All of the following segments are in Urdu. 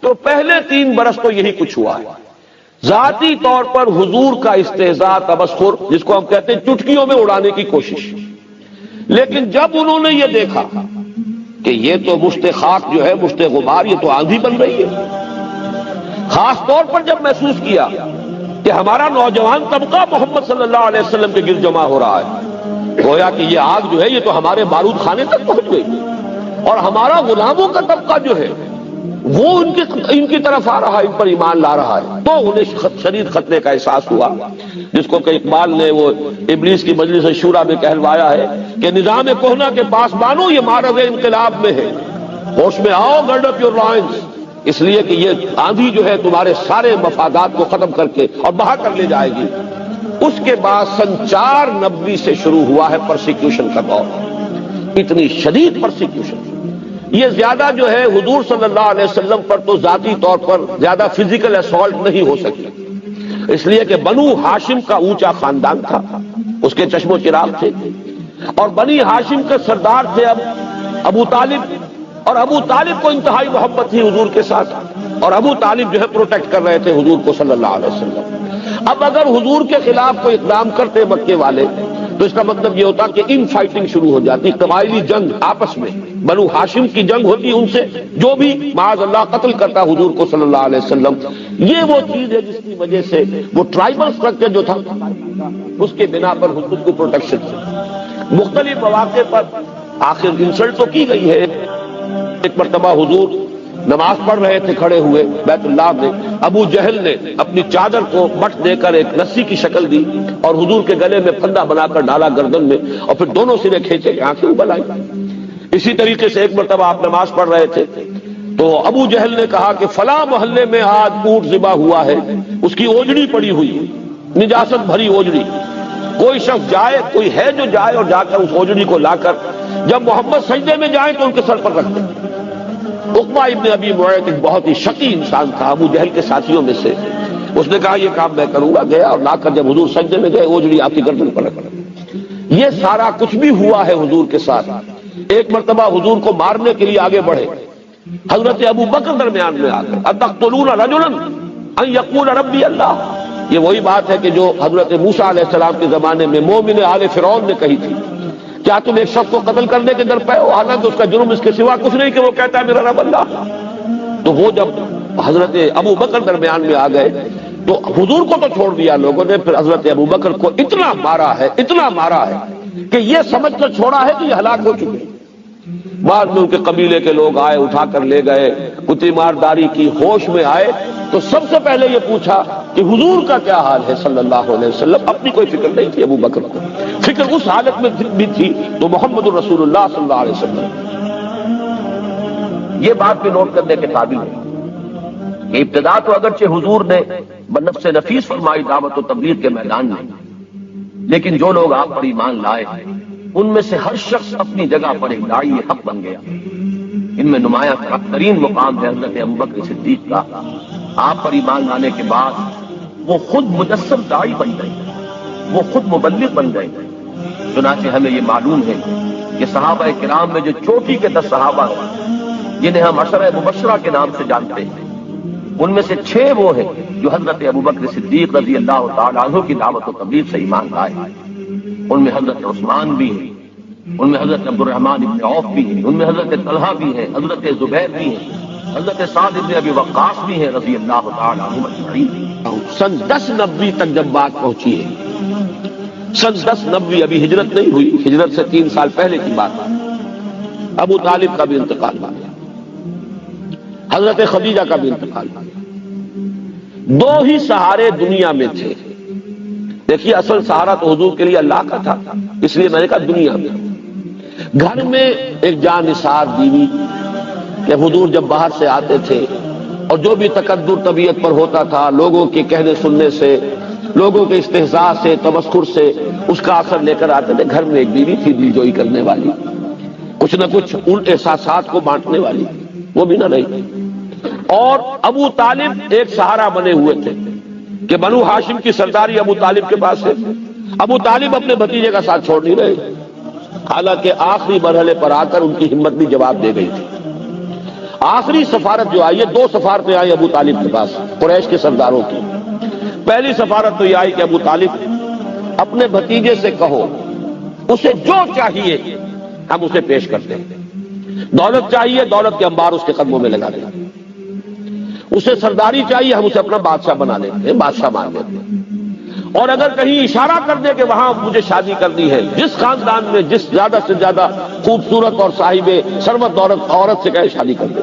تو پہلے 3 برس تو یہی کچھ ہوا ہے، ذاتی طور پر حضور کا استہزاء، تمسخر، جس کو ہم کہتے ہیں چٹکیوں میں اڑانے کی کوشش۔ لیکن جب انہوں نے یہ دیکھا کہ یہ تو مشت خاک جو ہے، مشت غبار، یہ تو آندھی بن رہی ہے، خاص طور پر جب محسوس کیا کہ ہمارا نوجوان طبقہ محمد صلی اللہ علیہ وسلم کے گرد جمع ہو رہا ہے، گویا کہ یہ آگ جو ہے یہ تو ہمارے بارود خانے تک پہنچ گئی، اور ہمارا غلاموں کا طبقہ جو ہے وہ ان کی طرف آ رہا ہے، ان پر ایمان لا رہا ہے، تو انہیں شدید خطرے کا احساس ہوا، جس کو کہ اقبال نے وہ ابلیس کی مجلس شورا میں کہلوایا ہے کہ نظام کہنا کے پاس بانو یہ معرض انقلاب میں ہے، ہوش میں آؤ، گرڈ اپ یور لائنز، اس لیے کہ یہ آندھی جو ہے تمہارے سارے مفادات کو ختم کر کے اور بہا کر لے جائے گی۔ اس کے بعد سن 490 سے شروع ہوا ہے پرسیکیوشن کا دور، اتنی شدید پرسیکیوشن۔ یہ زیادہ جو ہے حضور صلی اللہ علیہ وسلم پر تو ذاتی طور پر زیادہ فزیکل اسالٹ نہیں ہو سکی، اس لیے کہ بنو ہاشم کا اونچا خاندان تھا، اس کے چشم و چراغ تھے، اور بنی ہاشم کے سردار تھے اب ابو طالب، اور ابو طالب کو انتہائی محبت تھی حضور کے ساتھ، اور ابو طالب جو ہے پروٹیکٹ کر رہے تھے حضور کو صلی اللہ علیہ وسلم۔ اب اگر حضور کے خلاف کوئی اقدام کرتے مکے والے تو اس کا مطلب یہ ہوتا کہ ان فائٹنگ شروع ہو جاتی، قبائلی جنگ آپس میں، بنو ہاشم کی جنگ ہوتی ان سے، جو بھی معاذ اللہ قتل کرتا حضور کو صلی اللہ علیہ وسلم۔ یہ وہ چیز ہے جس کی وجہ سے وہ ٹرائبل سٹرکچر جو تھا اس کے بنا پر حضور کو پروٹیکشن تھی۔ مختلف مواقع پر آخر انسلٹ تو کی گئی ہے۔ ایک مرتبہ حضور نماز پڑھ رہے تھے کھڑے ہوئے بیت اللہ میں، ابو جہل نے اپنی چادر کو بٹ دے کر ایک رسی کی شکل دی اور حضور کے گلے میں پھندا بنا کر ڈالا گردن میں، اور پھر دونوں سرے کھینچے کہ آنکھیں ابل آئی۔ اسی طریقے سے ایک مرتبہ آپ نماز پڑھ رہے تھے تو ابو جہل نے کہا کہ فلاں محلے میں آج اونٹ ذبح ہوا ہے، اس کی اوجڑی پڑی ہوئی ہے، نجاست بھری اوجڑی، کوئی شخص جائے، کوئی ہے جو جائے اور جا کر اس اوجڑی کو لا کر جب محمد سجدے میں جائیں تو ان کے سر پر رکھ دیں۔ عقبہ ابن ابی معیط ایک بہت ہی شقی انسان تھا ابو جہل کے ساتھیوں میں سے، اس نے کہا یہ کام میں کروں گا، گیا اور لا کر جب حضور سجدے میں گئے اوجڑی آپ کی گردن پر رکھ دی۔ یہ سارا کچھ بھی ہوا ہے حضور کے ساتھ۔ ایک مرتبہ حضور کو مارنے کے لیے آگے بڑھے حضرت ابو بکر درمیان میں آ کر اتقتلون رجلا ان یقول ربی اللہ، یہ وہی بات ہے کہ جو حضرت موسیٰ علیہ السلام کے زمانے میں مومن آل فرعون نے کہی تھی، کیا تم ایک شخص کو قتل کرنے کے در پہ ہو حالانکہ اس کا جرم اس کے سوا کچھ نہیں کہ وہ کہتا ہے میرا رب اللہ۔ تو وہ جب حضرت ابو بکر درمیان میں آ گئے تو حضور کو تو چھوڑ دیا لوگوں نے، پھر حضرت ابو بکر کو اتنا مارا ہے کہ یہ سمجھ کر چھوڑا ہے کہ یہ ہلاک ہو چکے۔ بعد میں ان کے قبیلے کے لوگ آئے، اٹھا کر لے گئے، کتی مارداری کی، ہوش میں آئے تو سب سے پہلے یہ پوچھا کہ حضور کا کیا حال ہے صلی اللہ علیہ وسلم۔ اپنی کوئی فکر نہیں تھی ابو بکر کو، فکر اس حالت میں بھی تھی تو محمد الرسول اللہ صلی اللہ علیہ وسلم۔ یہ بات بھی نوٹ کرنے کے قابل ہے کہ ابتدا تو اگرچہ حضور نے بنفس نفیس فرمائی دعوت و تبلیغ کے میدان میں، لیکن جو لوگ آپ پر ایمان لائے ان میں سے ہر شخص اپنی جگہ پر ایک داعی حق بن گیا۔ ان میں نمایاں ترین مقام ہے حضرت ابوبکر صدیق کا۔ آپ پر ایمان لانے کے بعد وہ خود مجسم داعی بن گئے، وہ خود مبلغ بن گئے۔ چنانچہ ہمیں یہ معلوم ہے کہ صحابہ کرام میں جو چوٹی کے 10 صحابہ ہیں جنہیں ہم عشرہ مبشرہ کے نام سے جانتے ہیں، ان میں سے 6 وہ ہیں جو حضرت ابوبکر صدیق رضی اللہ تعالیٰ عنہ کی دعوت و تبلیغ سے ایمان لائے۔ ان میں حضرت عثمان بھی ہیں، ان میں حضرت عبد الرحمن ابن عوف بھی ہیں، ان میں حضرت طلحہ بھی ہیں، حضرت زبیر بھی ہیں، حضرت سعد ابن ابی وقاص بھی ہیں رضی اللہ تعالیٰ عنہ اجمعین۔ سن 1090 تک جب بات پہنچی ہے، سن 1090 ابھی ہجرت نہیں ہوئی، ہجرت سے 3 سال پہلے کی بات ہے، ابو طالب کا بھی انتقال ہوا، حضرت خدیجہ کا بھی انتقال ہوا۔ 2 ہی سہارے دنیا میں تھے۔ دیکھیے اصل سہارا تو حضور کے لیے اللہ کا تھا، اس لیے میں نے کہا دنیا میں۔ گھر میں ایک جانثار بیوی کہ حضور جب باہر سے آتے تھے اور جو بھی تقدر طبیعت پر ہوتا تھا، لوگوں کے کہنے سننے سے، لوگوں کے استہزاء سے، تمسخر سے اس کا اثر لے کر آتے تھے۔ گھر میں ایک بیوی تھی دل جوئی کرنے والی، کچھ نہ کچھ ان احساسات کو بانٹنے والی، وہ بھی نہ رہی۔ اور ابو طالب ایک سہارا بنے ہوئے تھے کہ بنو ہاشم کی سرداری ابو طالب کے پاس ہے۔ ابو طالب اپنے بھتیجے کا ساتھ چھوڑ نہیں رہے، حالانکہ آخری مرحلے پر آ کر ان کی ہمت بھی جواب دے گئی تھی۔ آخری سفارت جو آئی ہے، 2 سفارتیں آئی ابو طالب کے پاس قریش کے سرداروں کی۔ پہلی سفارت تو یہ آئی کہ ابو طالب اپنے بھتیجے سے کہو اسے جو چاہیے ہم اسے پیش کرتے ہیں، دولت چاہیے دولت کے انبار اس کے قدموں میں لگا دیں، اسے سرداری چاہیے ہم اسے اپنا بادشاہ بنا لیتے ہیں، بادشاہ مان لیتے ہیں، اور اگر کہیں اشارہ کر دے کہ وہاں مجھے شادی کرنی ہے، جس خاندان میں جس زیادہ سے زیادہ خوبصورت اور صاحب ثروت دولت عورت سے کہے شادی کر دے۔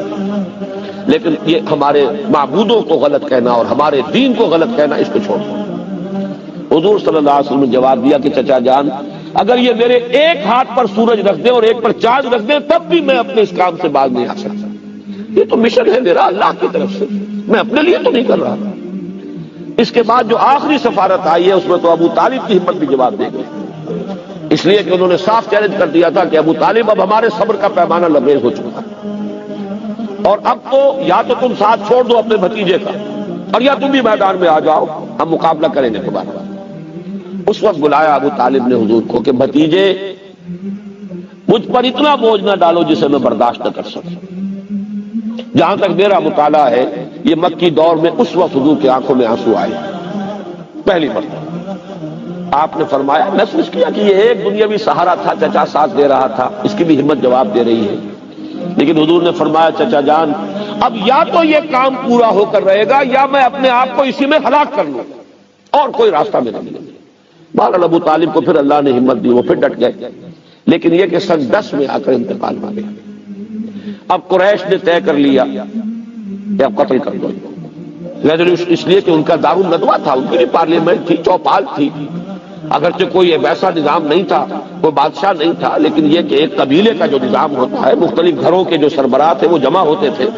لیکن یہ ہمارے معبودوں کو غلط کہنا اور ہمارے دین کو غلط کہنا، اس کو چھوڑ دو۔ حضور صلی اللہ علیہ وسلم نے جواب دیا کہ چچا جان اگر یہ میرے ایک ہاتھ پر سورج رکھ دیں اور ایک پر چاند رکھ دیں تب بھی میں اپنے اس کام سے باز نہیں آ سکتا۔ یہ تو مشن ہے میرا اللہ کی طرف سے، میں اپنے لیے تو نہیں کر رہا۔ اس کے بعد جو آخری سفارت آئی ہے اس میں تو ابو طالب کی ہمت بھی جواب دے گئی، اس لیے کہ انہوں نے صاف چیلنج کر دیا تھا کہ ابو طالب اب ہمارے صبر کا پیمانہ لبریز ہو چکا ہے، اور اب تو یا تو تم ساتھ چھوڑ دو اپنے بھتیجے کا اور یا تم بھی میدان میں آ جاؤ، ہم مقابلہ کریں گے تمہارا۔ اس وقت بلایا ابو طالب نے حضور کو کہ بھتیجے مجھ پر اتنا بوجھ نہ ڈالو جسے میں برداشت نہ کر سکوں۔ جہاں تک میرا مطالعہ ہے یہ مکی دور میں اس وقت حضور کی آنکھوں میں آنسو آئے پہلی مرتبہ۔ آپ نے فرمایا، محسوس کیا کہ یہ ایک دنیاوی سہارا تھا، چچا ساتھ دے رہا تھا، اس کی بھی ہمت جواب دے رہی ہے، لیکن حضور نے فرمایا چچا جان اب یا تو یہ کام پورا ہو کر رہے گا یا میں اپنے آپ کو اسی میں ہلاک کر لوں، اور کوئی راستہ میں نہیں ملے۔ بہرحال ابو طالب کو پھر اللہ نے ہمت دی، وہ پھر ڈٹ گئے، لیکن یہ کہ سن 10 میں آ کر انتقال پا گیا۔ اب قریش نے طے کر لیا کہ اب قتل کر دو، اس لیے کہ ان کا دارالندوہ تھا، ان کی بھی پارلیمنٹ تھی، چوپال تھی، اگرچہ کوئی ویسا نظام نہیں تھا، کوئی بادشاہ نہیں تھا، لیکن یہ کہ ایک قبیلے کا جو نظام ہوتا ہے، مختلف گھروں کے جو سربراہ تھے وہ جمع ہوتے تھے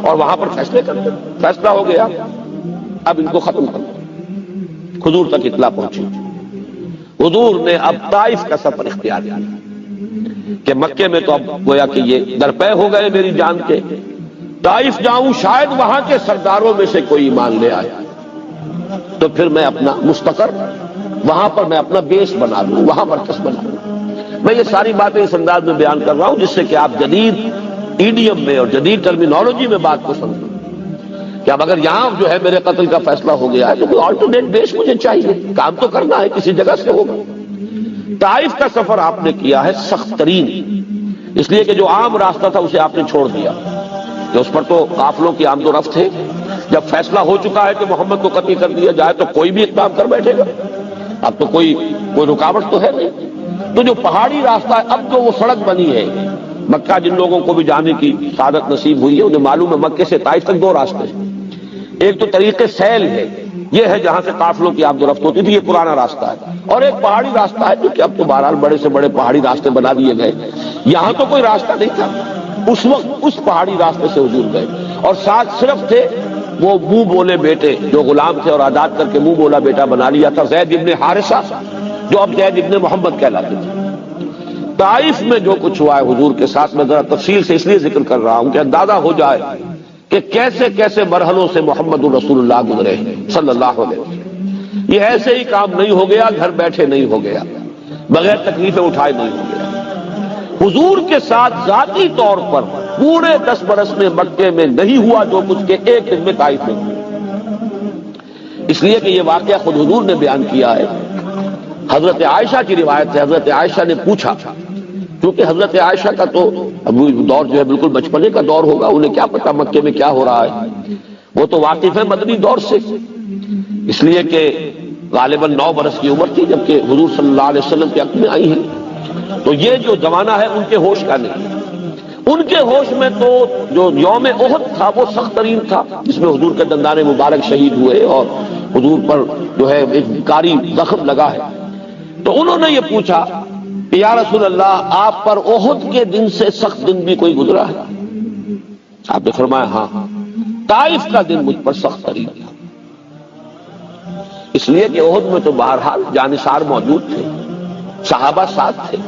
اور وہاں پر فیصلے کرتے تھے۔ فیصلہ ہو گیا اب ان کو ختم کر دو۔ حضور تک اطلاع پہنچی، حضور نے اب طائف کا سفر اختیار کیا کہ مکے میں تو اب گویا کہ یہ درپے ہو گئے میری جان کے، طائف جاؤں شاید وہاں کے سرداروں میں سے کوئی ایمان لے آئے تو پھر میں اپنا مستقر وہاں پر میں اپنا بیس بنا لوں، وہاں مرکز بنا لوں۔ میں یہ ساری باتیں اس انداز میں بیان کر رہا ہوں جس سے کہ آپ جدید ایڈیم میں اور جدید ٹرمینالوجی میں بات کو سمجھیں کہ اب اگر یہاں جو ہے میرے قتل کا فیصلہ ہو گیا ہے تو کوئی آلٹرنیٹ بیس مجھے چاہیے، کام تو کرنا ہے، کسی جگہ سے ہوگا۔ طائف کا سفر آپ نے کیا ہے سخت ترین، اس لیے کہ جو عام راستہ تھا اسے آپ نے چھوڑ دیا کہ اس پر تو قافلوں کی آمد و رفت ہے، جب فیصلہ ہو چکا ہے کہ محمد کو قتل کر دیا جائے تو کوئی بھی اقدام کر بیٹھے گا، اب تو کوئی رکاوٹ تو ہے نہیں۔ تو جو پہاڑی راستہ ہے، اب جو وہ سڑک بنی ہے مکہ، جن لوگوں کو بھی جانے کی سعادت نصیب ہوئی ہے انہیں معلوم ہے مکے سے طائف تک 2 راستے ہیں۔ ایک تو طریق سیل ہے، یہ ہے جہاں سے قافلوں کی آمد و رفت ہوتی تھی، یہ پرانا راستہ ہے، اور ایک پہاڑی راستہ ہے جو کہ اب تو بہرحال بڑے سے بڑے پہاڑی راستے بنا دیے گئے۔ یہاں تو کوئی راستہ نہیں تھا، اس وقت اس پہاڑی راستے سے حضور گئے، اور ساتھ صرف تھے وہ منہ بولے بیٹے جو غلام تھے اور آزاد کر کے منہ بولا بیٹا بنا لیا تھا، زید ابن حارثہ جو اب زید ابن محمد کہلاتے تھے۔ طائف میں جو کچھ ہوا ہے حضور کے ساتھ میں ذرا تفصیل سے اس لیے ذکر کر رہا ہوں کہ اندازہ ہو جائے کہ کیسے کیسے مرحلوں سے محمد رسول اللہ گزرے صلی اللہ علیہ وسلم۔ یہ ایسے ہی کام نہیں ہو گیا، گھر بیٹھے نہیں ہو گیا، بغیر تکلیفیں اٹھائے نہیں ہو گیا۔ حضور کے ساتھ ذاتی طور پر پورے 10 برس میں مکے میں نہیں ہوا جو کچھ کہ ایک دن میں طائف میں ہوا، اس لیے کہ یہ واقعہ خود حضور نے بیان کیا ہے۔ حضرت عائشہ کی روایت ہے، حضرت عائشہ نے پوچھا، کیونکہ حضرت عائشہ کا تو ابھی دور جو ہے بالکل بچپنے کا دور ہوگا، انہیں کیا پتا مکے میں کیا ہو رہا ہے، وہ تو واقف ہے مدنی دور سے، اس لیے کہ غالباً 9 برس کی عمر تھی جبکہ حضور صلی اللہ علیہ وسلم کے حق میں آئی ہیں، تو یہ جو زمانہ ہے ان کے ہوش کا نہیں۔ ان کے ہوش میں تو جو یوم احد تھا وہ سخت ترین تھا، جس میں حضور کے دندان مبارک شہید ہوئے اور حضور پر جو ہے ایک کاری زخم لگا ہے، تو انہوں نے یہ پوچھا کہ یا رسول اللہ آپ پر احد کے دن سے سخت دن بھی کوئی گزرا ہے؟ آپ نے فرمایا ہاں، طائف کا دن مجھ پر سخت ترین تھا، اس لیے کہ احد میں تو بہرحال جانثار موجود تھے، صحابہ ساتھ تھے،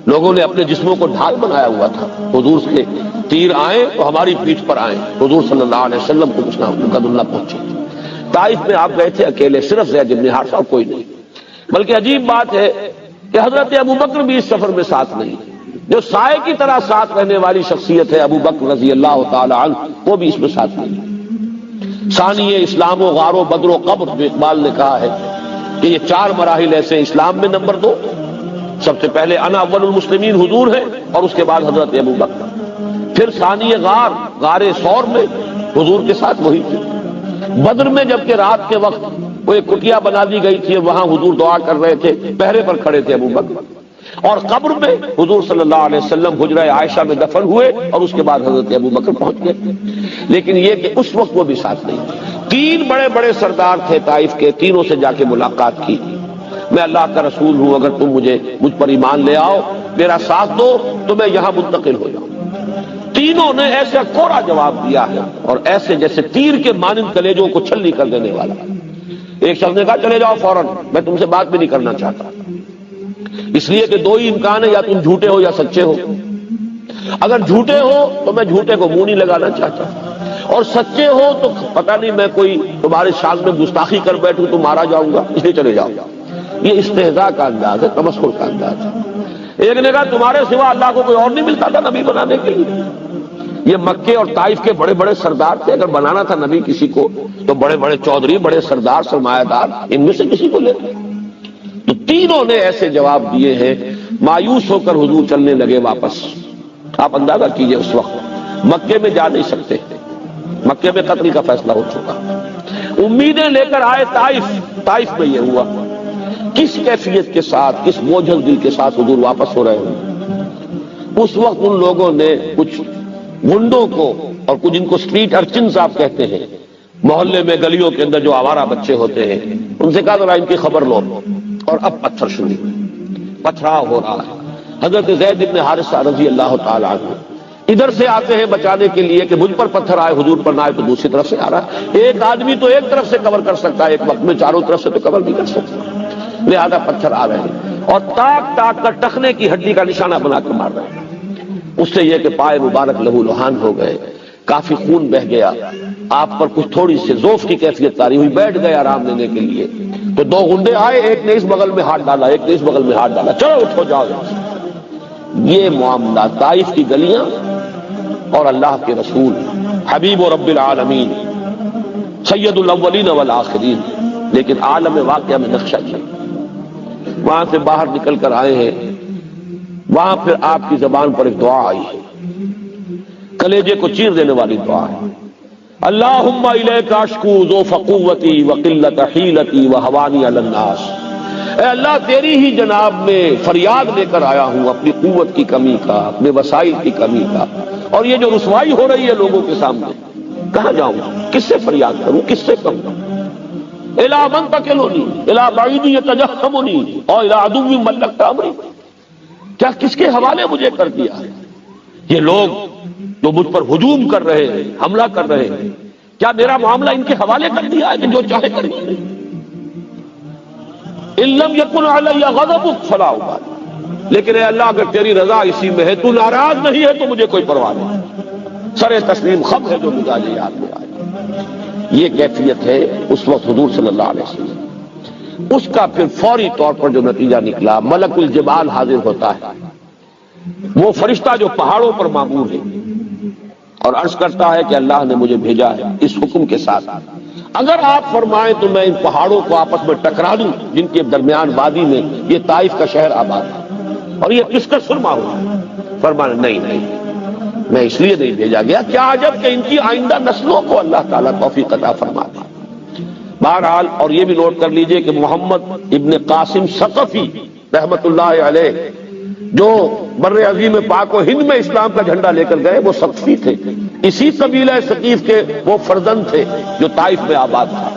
لوگوں نے اپنے جسموں کو ڈھال بنایا ہوا تھا، حضور کے تیر آئے تو ہماری پیٹھ پر آئے، حضور صلی اللہ علیہ وسلم کو کچھ نہ پہنچے۔ طائف میں آپ گئے تھے اکیلے، صرف زید بن حارثہ اور کوئی نہیں، بلکہ عجیب بات ہے کہ حضرت ابو بکر بھی اس سفر میں ساتھ نہیں، جو سائے کی طرح ساتھ رہنے والی شخصیت ہے ابو بکر رضی اللہ تعالی عنہ، وہ بھی اس میں ساتھ نہیں ہے۔ ثانی اسلام و غار و بدر و قبر، جو اقبال نے کہا ہے کہ یہ 4 مراحل ایسے، اسلام میں نمبر 2، سب سے پہلے انا اول المسلمین حضور ہے، اور اس کے بعد حضرت ابو بکر، پھر ثانی غار ثور میں حضور کے ساتھ وہی تھے، بدر میں جبکہ رات کے وقت وہ ایک کٹیا بنا دی گئی تھی، وہاں حضور دعا کر رہے تھے، پہرے پر کھڑے تھے ابو بکر، اور قبر میں حضور صلی اللہ علیہ وسلم حجرہ عائشہ میں دفن ہوئے، اور اس کے بعد حضرت ابو بکر پہنچ گئے۔ لیکن یہ کہ اس وقت وہ بھی ساتھ نہیں تھے۔ 3 بڑے بڑے سردار تھے طائف کے، تینوں سے جا کے ملاقات کی، میں اللہ کا رسول ہوں، اگر تم مجھ پر ایمان لے آؤ، میرا ساتھ دو تو میں یہاں منتقل ہو جاؤں۔ تینوں نے ایسا کوڑا جواب دیا ہے، اور ایسے جیسے تیر کے مانند کلیجوں کو چھلنی کر دینے والا۔ ایک شخص نے کہا چلے جاؤ فوراً، میں تم سے بات بھی نہیں کرنا چاہتا، اس لیے کہ 2 ہی امکان ہے، یا تم جھوٹے ہو یا سچے ہو۔ اگر جھوٹے ہو تو میں جھوٹے کو منہ نہیں لگانا چاہتا، اور سچے ہو تو پتہ نہیں میں کوئی تمہارے شان میں گستاخی کر بیٹھوں تو مارا جاؤں گا، اس لیے چلے جاؤ۔ یہ استہزاء کا انداز ہے، تمسخر کا انداز ہے۔ ایک نے کہا تمہارے سوا اللہ کو کوئی اور نہیں ملتا تھا نبی بنانے کے لیے؟ یہ مکے اور طائف کے بڑے بڑے سردار تھے، اگر بنانا تھا نبی کسی کو تو بڑے بڑے چودھری، بڑے سردار، سرمایہ دار، ان میں سے کسی کو لے۔ تو تینوں نے ایسے جواب دیے ہیں، مایوس ہو کر حضور چلنے لگے واپس۔ آپ اندازہ کیجئے اس وقت مکے میں جا نہیں سکتے، مکے میں قتل کا فیصلہ ہو چکا، امیدیں لے کر آئے طائف میں یہ ہوا۔ کس کیفیت کے ساتھ، کس بوجھل دل کے ساتھ حضور واپس ہو رہے ہوں۔ اس وقت ان لوگوں نے کچھ گنڈوں کو، اور کچھ ان کو سٹریٹ ارچنز آپ کہتے ہیں، محلے میں گلیوں کے اندر جو آوارہ بچے ہوتے ہیں، ان سے کہا ذرا ان کی خبر لو، اور اب پتھر شروع، پتھراؤ ہو رہا ہے۔ حضرت زید بن حارثہ رضی اللہ تعالی عنہ ادھر سے آتے ہیں بچانے کے لیے کہ مجھ پر پتھر آئے، حضور پر نہ آئے، تو دوسری طرف سے آ رہا ہے۔ ایک آدمی تو ایک طرف سے کور کر سکتا ہے ایک وقت میں، چاروں طرف سے تو کور نہیں کر سکتا، لہذا پتھر آ رہے ہیں، اور تاک تاک کر ٹخنے کی ہڈی کا نشانہ بنا کر مار رہے ہیں۔ اس سے یہ کہ پائے مبارک لہو لہان ہو گئے، کافی خون بہ گیا، آپ پر کچھ تھوڑی سی ذوف کی کیفیت طاری ہوئی، بیٹھ گئے آرام لینے کے لیے، تو 2 گنڈے آئے، ایک نے اس بغل میں ہاتھ ڈالا، ایک نے اس بغل میں ہاتھ ڈالا، چلو اٹھو جاؤ۔ یہ معاملہ طائف کی گلیاں اور اللہ کے رسول حبیب و رب العالمین سید الاولین والآخرین، لیکن عالم واقعہ میں نقشہ کیا۔ وہاں سے باہر نکل کر آئے ہیں، وہاں پھر آپ کی زبان پر ایک دعا آئی ہے، کلیجے کو چیر دینے والی دعا ہے، اللہم الیک اشکو ضعف قوتی وقلت حیلتی وہوانی علی الناس۔ اے اللہ تیری ہی جناب میں فریاد لے کر آیا ہوں اپنی قوت کی کمی کا، اپنے وسائل کی کمی کا، اور یہ جو رسوائی ہو رہی ہے لوگوں کے سامنے، کہاں جاؤں، کس سے فریاد کروں، کس سے کہوں؟ الی من تکلنی الی بعید یتجہمنی اور الی عدو ملکت امری۔ کیا کس کے حوالے مجھے کر دیا ہے؟ یہ لوگ جو مجھ پر ہجوم کر رہے ہیں، حملہ کر رہے ہیں، کیا میرا معاملہ ان کے حوالے کر دیا ہے کہ جو چاہے کریں؟ ان لم یکن علی غضبک فلا ابالی، لیکن اے اللہ اگر تیری رضا اسی میں ہے، تو ناراض نہیں ہے تو مجھے کوئی پرواہ نہیں، سر تسلیم خم ہے جو مزاج یاد میں آئے۔ یہ کیفیت ہے اس وقت حضور صلی اللہ علیہ وسلم۔ اس کا پھر فوری طور پر جو نتیجہ نکلا، ملک الجبال حاضر ہوتا ہے، وہ فرشتہ جو پہاڑوں پر معمور ہے، اور عرض کرتا ہے کہ اللہ نے مجھے بھیجا ہے اس حکم کے ساتھ، اگر آپ فرمائیں تو میں ان پہاڑوں کو آپس میں ٹکرا دوں جن کے درمیان وادی میں یہ طائف کا شہر آباد ہے، اور یہ کس کا سرما ہوا؟ فرمایا نہیں، میں اس لیے نہیں بھیجا گیا، کیا عجب کہ ان کی آئندہ نسلوں کو اللہ تعالیٰ توفیق عطا فرما دے۔ بہرحال، اور یہ بھی نوٹ کر لیجئے کہ محمد ابن قاسم ثقفی رحمت اللہ علیہ جو بر عظیم پاک و ہند میں اسلام کا جھنڈا لے کر گئے، وہ ثقفی تھے، اسی قبیلہ ثقیف کے وہ فرزند تھے جو طائف میں آباد تھا۔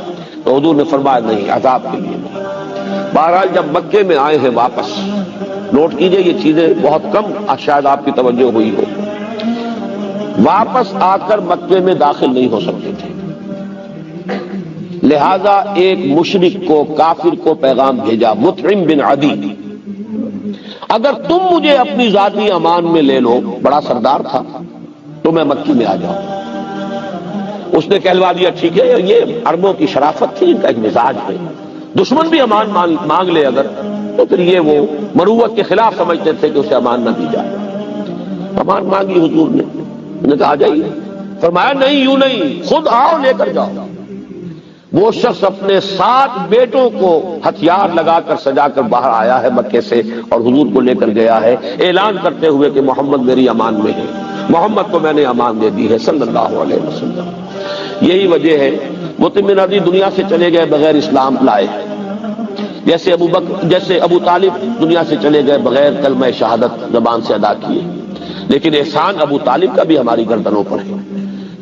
تو حضور نے فرمایا نہیں، عذاب کے لیے نہیں۔ بہرحال جب مکے میں آئے ہیں واپس، نوٹ کیجئے یہ چیزیں بہت کم شاید آپ کی توجہ ہوئی ہو، واپس آ کر مکے میں داخل نہیں ہو سکتے تھے، لہذا ایک مشرک کو، کافر کو پیغام بھیجا، مطعم بن عدی، اگر تم مجھے اپنی ذاتی امان میں لے لو، بڑا سردار تھا، تو میں مکی میں آ جاؤں۔ اس نے کہلوا دیا ٹھیک ہے، یہ عربوں کی شرافت تھی، ان کا ایک مزاج ہے، دشمن بھی امان مانگ لے اگر، تو پھر یہ وہ مروت کے خلاف سمجھتے تھے کہ اسے امان نہ دی جائے۔ امان مانگی حضور نے، انہوں نے کہا آ جائیے، فرمایا نہیں یوں نہیں، خود آؤ لے کر جاؤ۔ وہ شخص اپنے 7 بیٹوں کو ہتھیار لگا کر سجا کر باہر آیا ہے مکے سے اور حضور کو لے کر گیا ہے، اعلان کرتے ہوئے کہ محمد میری امان میں ہے، محمد کو میں نے امان دے دی ہے صلی اللہ علیہ وسلم۔ یہی وجہ ہے مطعم بن عدی دنیا سے چلے گئے بغیر اسلام لائے، جیسے ابو طالب دنیا سے چلے گئے بغیر کلمہ شہادت زبان سے ادا کیے، لیکن احسان ابو طالب کا بھی ہماری گردنوں پر ہے۔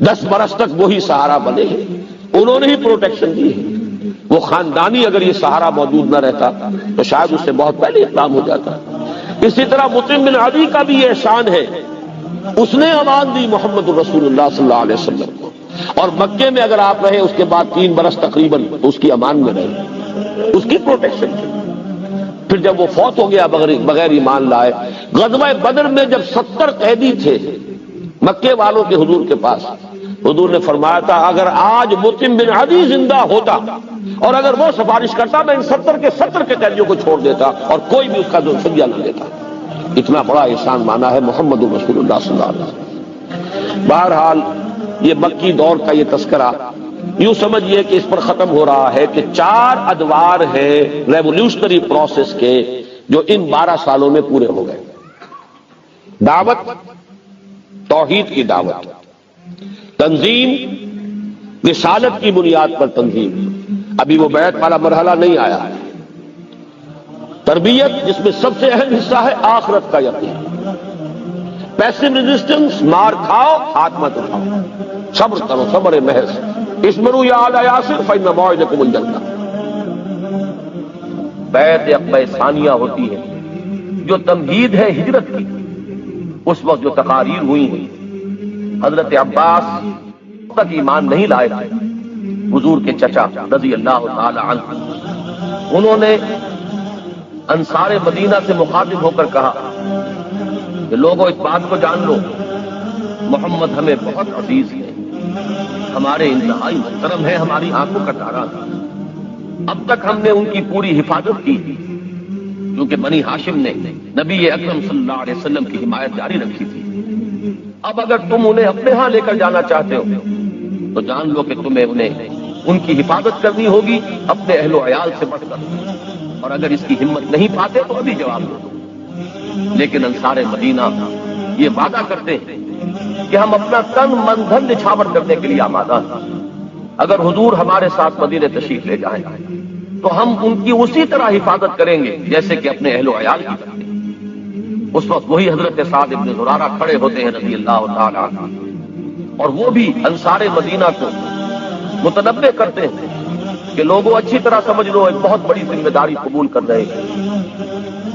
10 برس تک وہی سہارا بنے ہیں، انہوں نے ہی پروٹیکشن دی ہے۔ وہ خاندانی اگر یہ سہارا موجود نہ رہتا تو شاید اس سے بہت پہلے اقدام ہو جاتا۔ اسی طرح مطعم بن عدی کا بھی یہ احسان ہے، اس نے امان دی محمد رسول اللہ صلی اللہ علیہ وسلم کو، اور مکے میں اگر آپ رہے اس کے بعد 3 برس تقریباً اس کی امان میں رہے، اس کی پروٹیکشن تھی۔ پھر جب وہ فوت ہو گیا بغیر ایمان لائے، غزوہ بدر میں جب 70 قیدی تھے مکے والوں کے حضور کے پاس، حضور نے فرمایا تھا اگر آج مطعم بن عدی زندہ ہوتا اور اگر وہ سفارش کرتا میں ان 70 کے 70 کے قیدیوں کو چھوڑ دیتا اور کوئی بھی اس کا فدیہ نہ دیتا۔ اتنا بڑا احسان مانا ہے محمد رسول اللہ صلی اللہ علیہ وسلم۔ بہرحال یہ مکی دور کا یہ تذکرہ یوں سمجھیے کہ اس پر ختم ہو رہا ہے کہ 4 ادوار ہیں ریولوشنری پروسیس کے جو ان 12 سالوں میں پورے ہو گئے۔ دعوت، توحید کی دعوت، تنظیم، رسالت کی بنیاد پر تنظیم، ابھی وہ بیعت والا مرحلہ نہیں آیا ہے، تربیت جس میں سب سے اہم حصہ ہے آخرت کا یقین، پیسو ریزسٹنس، مار کھاؤ ہاتھ مت اٹھاؤ، صبر کرو صبر محض، اسمروا یا آل یاسر فإن موعدکم الجنہ۔ بیعت عقبہ ثانیہ ہوتی ہے جو تمہید ہے ہجرت کی، اس وقت جو تقاریر ہوئی ہیں، حضرت عباس تک ایمان نہیں لائے تھے، حضور کے چچا رضی اللہ تعالی عنہ، انہوں نے انصار مدینہ سے مخاطب ہو کر کہا کہ لوگوں اس بات کو جان لو محمد ہمیں بہت عزیز ہے، ہمارے انتہائی محترم ہے، ہماری آنکھوں کا تارا ہے، اب تک ہم نے ان کی پوری حفاظت کی کیونکہ بنی ہاشم نے نبی اکرم صلی اللہ علیہ وسلم کی حمایت جاری رکھی تھی۔ اب اگر تم انہیں اپنے ہاں لے کر جانا چاہتے ہو تو جان لو کہ تمہیں ان کی حفاظت کرنی ہوگی اپنے اہل و عیال سے بڑھ کر، اور اگر اس کی ہمت نہیں پاتے تو ابھی جواب دو۔ لیکن انصار مدینہ یہ وعدہ کرتے ہیں کہ ہم اپنا تن من دھن نچھاور کرنے کے لیے آمادہ ہیں، اگر حضور ہمارے ساتھ مدینے تشریف لے جائیں تو ہم ان کی اسی طرح حفاظت کریں گے جیسے کہ اپنے اہل و عیال کی کرتے ہیں۔ اس وقت وہی حضرت سعد بن زرارہ کھڑے ہوتے ہیں رضی اللہ تعالی عنہ، اور وہ بھی انصار مدینہ کو متنبہ کرتے ہیں کہ لوگوں اچھی طرح سمجھ لو ایک بہت بڑی ذمہ داری قبول کر رہے ہیں،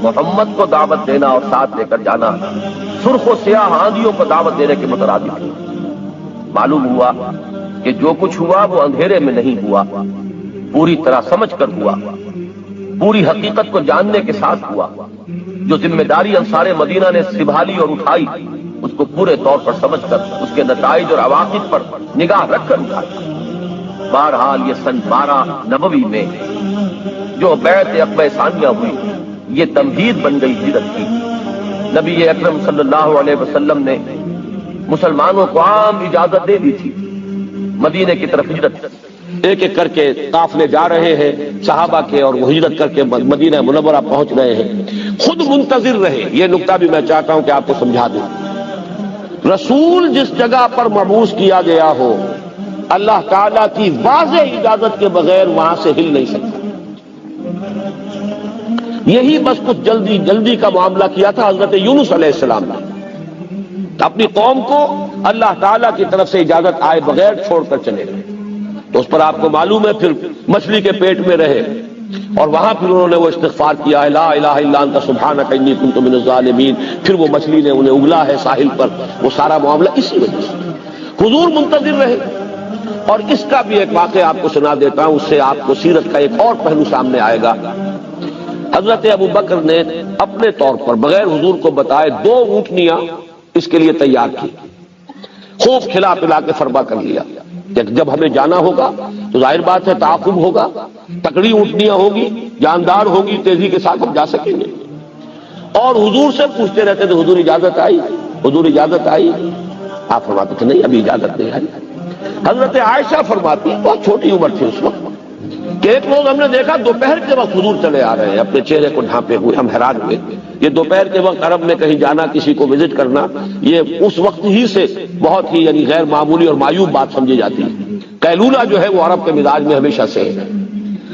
محمد کو دعوت دینا اور ساتھ لے کر جانا سرخ و سیاہ آندھیوں کو دعوت دینے کے مترادف ہے۔ معلوم ہوا کہ جو کچھ ہوا وہ اندھیرے میں نہیں ہوا، پوری طرح سمجھ کر ہوا، پوری حقیقت کو جاننے کے ساتھ ہوا۔ جو ذمہ داری انصار مدینہ نے سنبھالی اور اٹھائی اس کو پورے طور پر سمجھ کر اس کے نتائج اور عواقب پر نگاہ رکھ کر اٹھایا۔ بہرحال یہ سن 12 نبوی میں جو بیعت عقبہ ثانیہ ہوئی یہ تمہید بن گئی ہجرت کی۔ نبی اکرم صلی اللہ علیہ وسلم نے مسلمانوں کو عام اجازت دے دی تھی مدینے کی طرف ہجرت، ایک ایک کر کے قافلے جا رہے ہیں صحابہ کے اور وہ ہجرت کر کے مدینہ منورہ پہنچ رہے ہیں، خود منتظر رہے۔ یہ نقطہ بھی میں چاہتا ہوں کہ آپ کو سمجھا دوں، رسول جس جگہ پر مبعوث کیا گیا ہو اللہ تعالیٰ کی واضح اجازت کے بغیر وہاں سے ہل نہیں سکتا۔ یہی بس کچھ جلدی کا معاملہ کیا تھا حضرت یونس علیہ السلام نے، اپنی قوم کو اللہ تعالیٰ کی طرف سے اجازت آئے بغیر چھوڑ کر چلے گئے، تو اس پر آپ کو معلوم ہے پھر مچھلی کے پیٹ میں رہے اور وہاں پھر انہوں نے وہ استغفار کیا لا الہ الا انت سبحانک انی کنت من الظالمین، پھر وہ مچھلی نے انہیں اگلا ہے ساحل پر، وہ سارا معاملہ اسی وجہ سے۔ حضور منتظر رہے، اور اس کا بھی ایک واقعہ آپ کو سنا دیتا ہوں، اس سے آپ کو سیرت کا ایک اور پہلو سامنے آئے گا۔ حضرت ابو بکر نے اپنے طور پر بغیر حضور کو بتائے 2 اونٹنیاں اس کے لیے تیار کی، خوب کھلا پلا کے فرما کر لیا کہ جب ہمیں جانا ہوگا تو ظاہر بات ہے تعاقب ہوگا، تکڑی اونٹنیاں ہوگی، جاندار ہوگی، تیزی کے ساتھ ہم جا سکیں گے۔ اور حضور سے پوچھتے رہتے تھے حضور اجازت آئی، حضور اجازت آئی؟ آپ فرماتے تھے نہیں ابھی اجازت نہیں آئی۔ حضرت عائشہ فرماتی ہیں بہت چھوٹی عمر تھی اس وقت کہ ایک روز ہم نے دیکھا دوپہر کے وقت حضور چلے آ رہے ہیں اپنے چہرے کو ڈھانپے ہوئے، ہم حیران ہوئے۔ یہ دوپہر کے وقت عرب میں کہیں جانا، کسی کو وزٹ کرنا، یہ اس وقت ہی سے بہت ہی یعنی غیر معمولی اور معیوب بات سمجھی جاتی ہے۔ قیلولہ جو ہے وہ عرب کے مزاج میں ہمیشہ سے ہے۔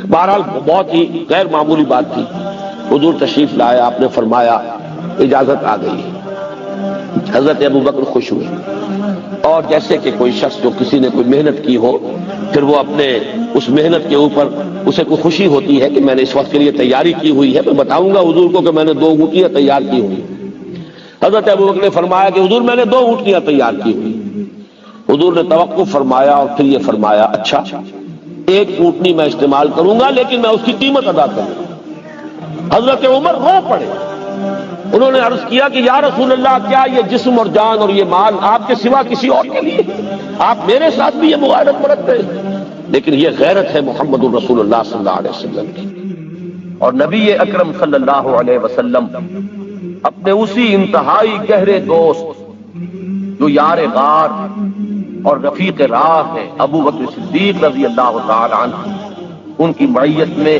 بہرحال بہت ہی غیر معمولی بات تھی۔ حضور تشریف لائے، آپ نے فرمایا اجازت آ گئی ہے۔ حضرت ابوبکر خوش ہوئے، اور جیسے کہ کوئی شخص جو کسی نے کوئی محنت کی ہو، پھر وہ اپنے اس محنت کے اوپر اسے کوئی خوشی ہوتی ہے کہ میں نے اس وقت کے لیے تیاری کی ہوئی ہے، میں بتاؤں گا حضور کو کہ میں نے 2 اونٹنیاں تیار کی ہوئی۔ حضرت ابوبکر نے فرمایا کہ حضور میں نے 2 اونٹنیاں تیار کی ہوئی۔ حضور نے توقف فرمایا اور پھر یہ فرمایا اچھا 1 اونٹنی میں استعمال کروں گا لیکن میں اس کی قیمت ادا کروں گا۔ حضرت عمر رو پڑے، انہوں نے عرض کیا کہ یا رسول اللہ کیا یہ جسم اور جان اور یہ مال آپ کے سوا کسی اور کے لیے؟ آپ میرے ساتھ بھی یہ مغایرت برتتے ہیں؟ لیکن یہ غیرت ہے محمد الرسول اللہ صلی اللہ علیہ وسلم کی، اور نبی اکرم صلی اللہ علیہ وسلم اپنے اسی انتہائی گہرے دوست جو یار غار اور رفیق راہ ہے ابو بکر صدیق رضی اللہ تعالی عنہ، ان کی معیت میں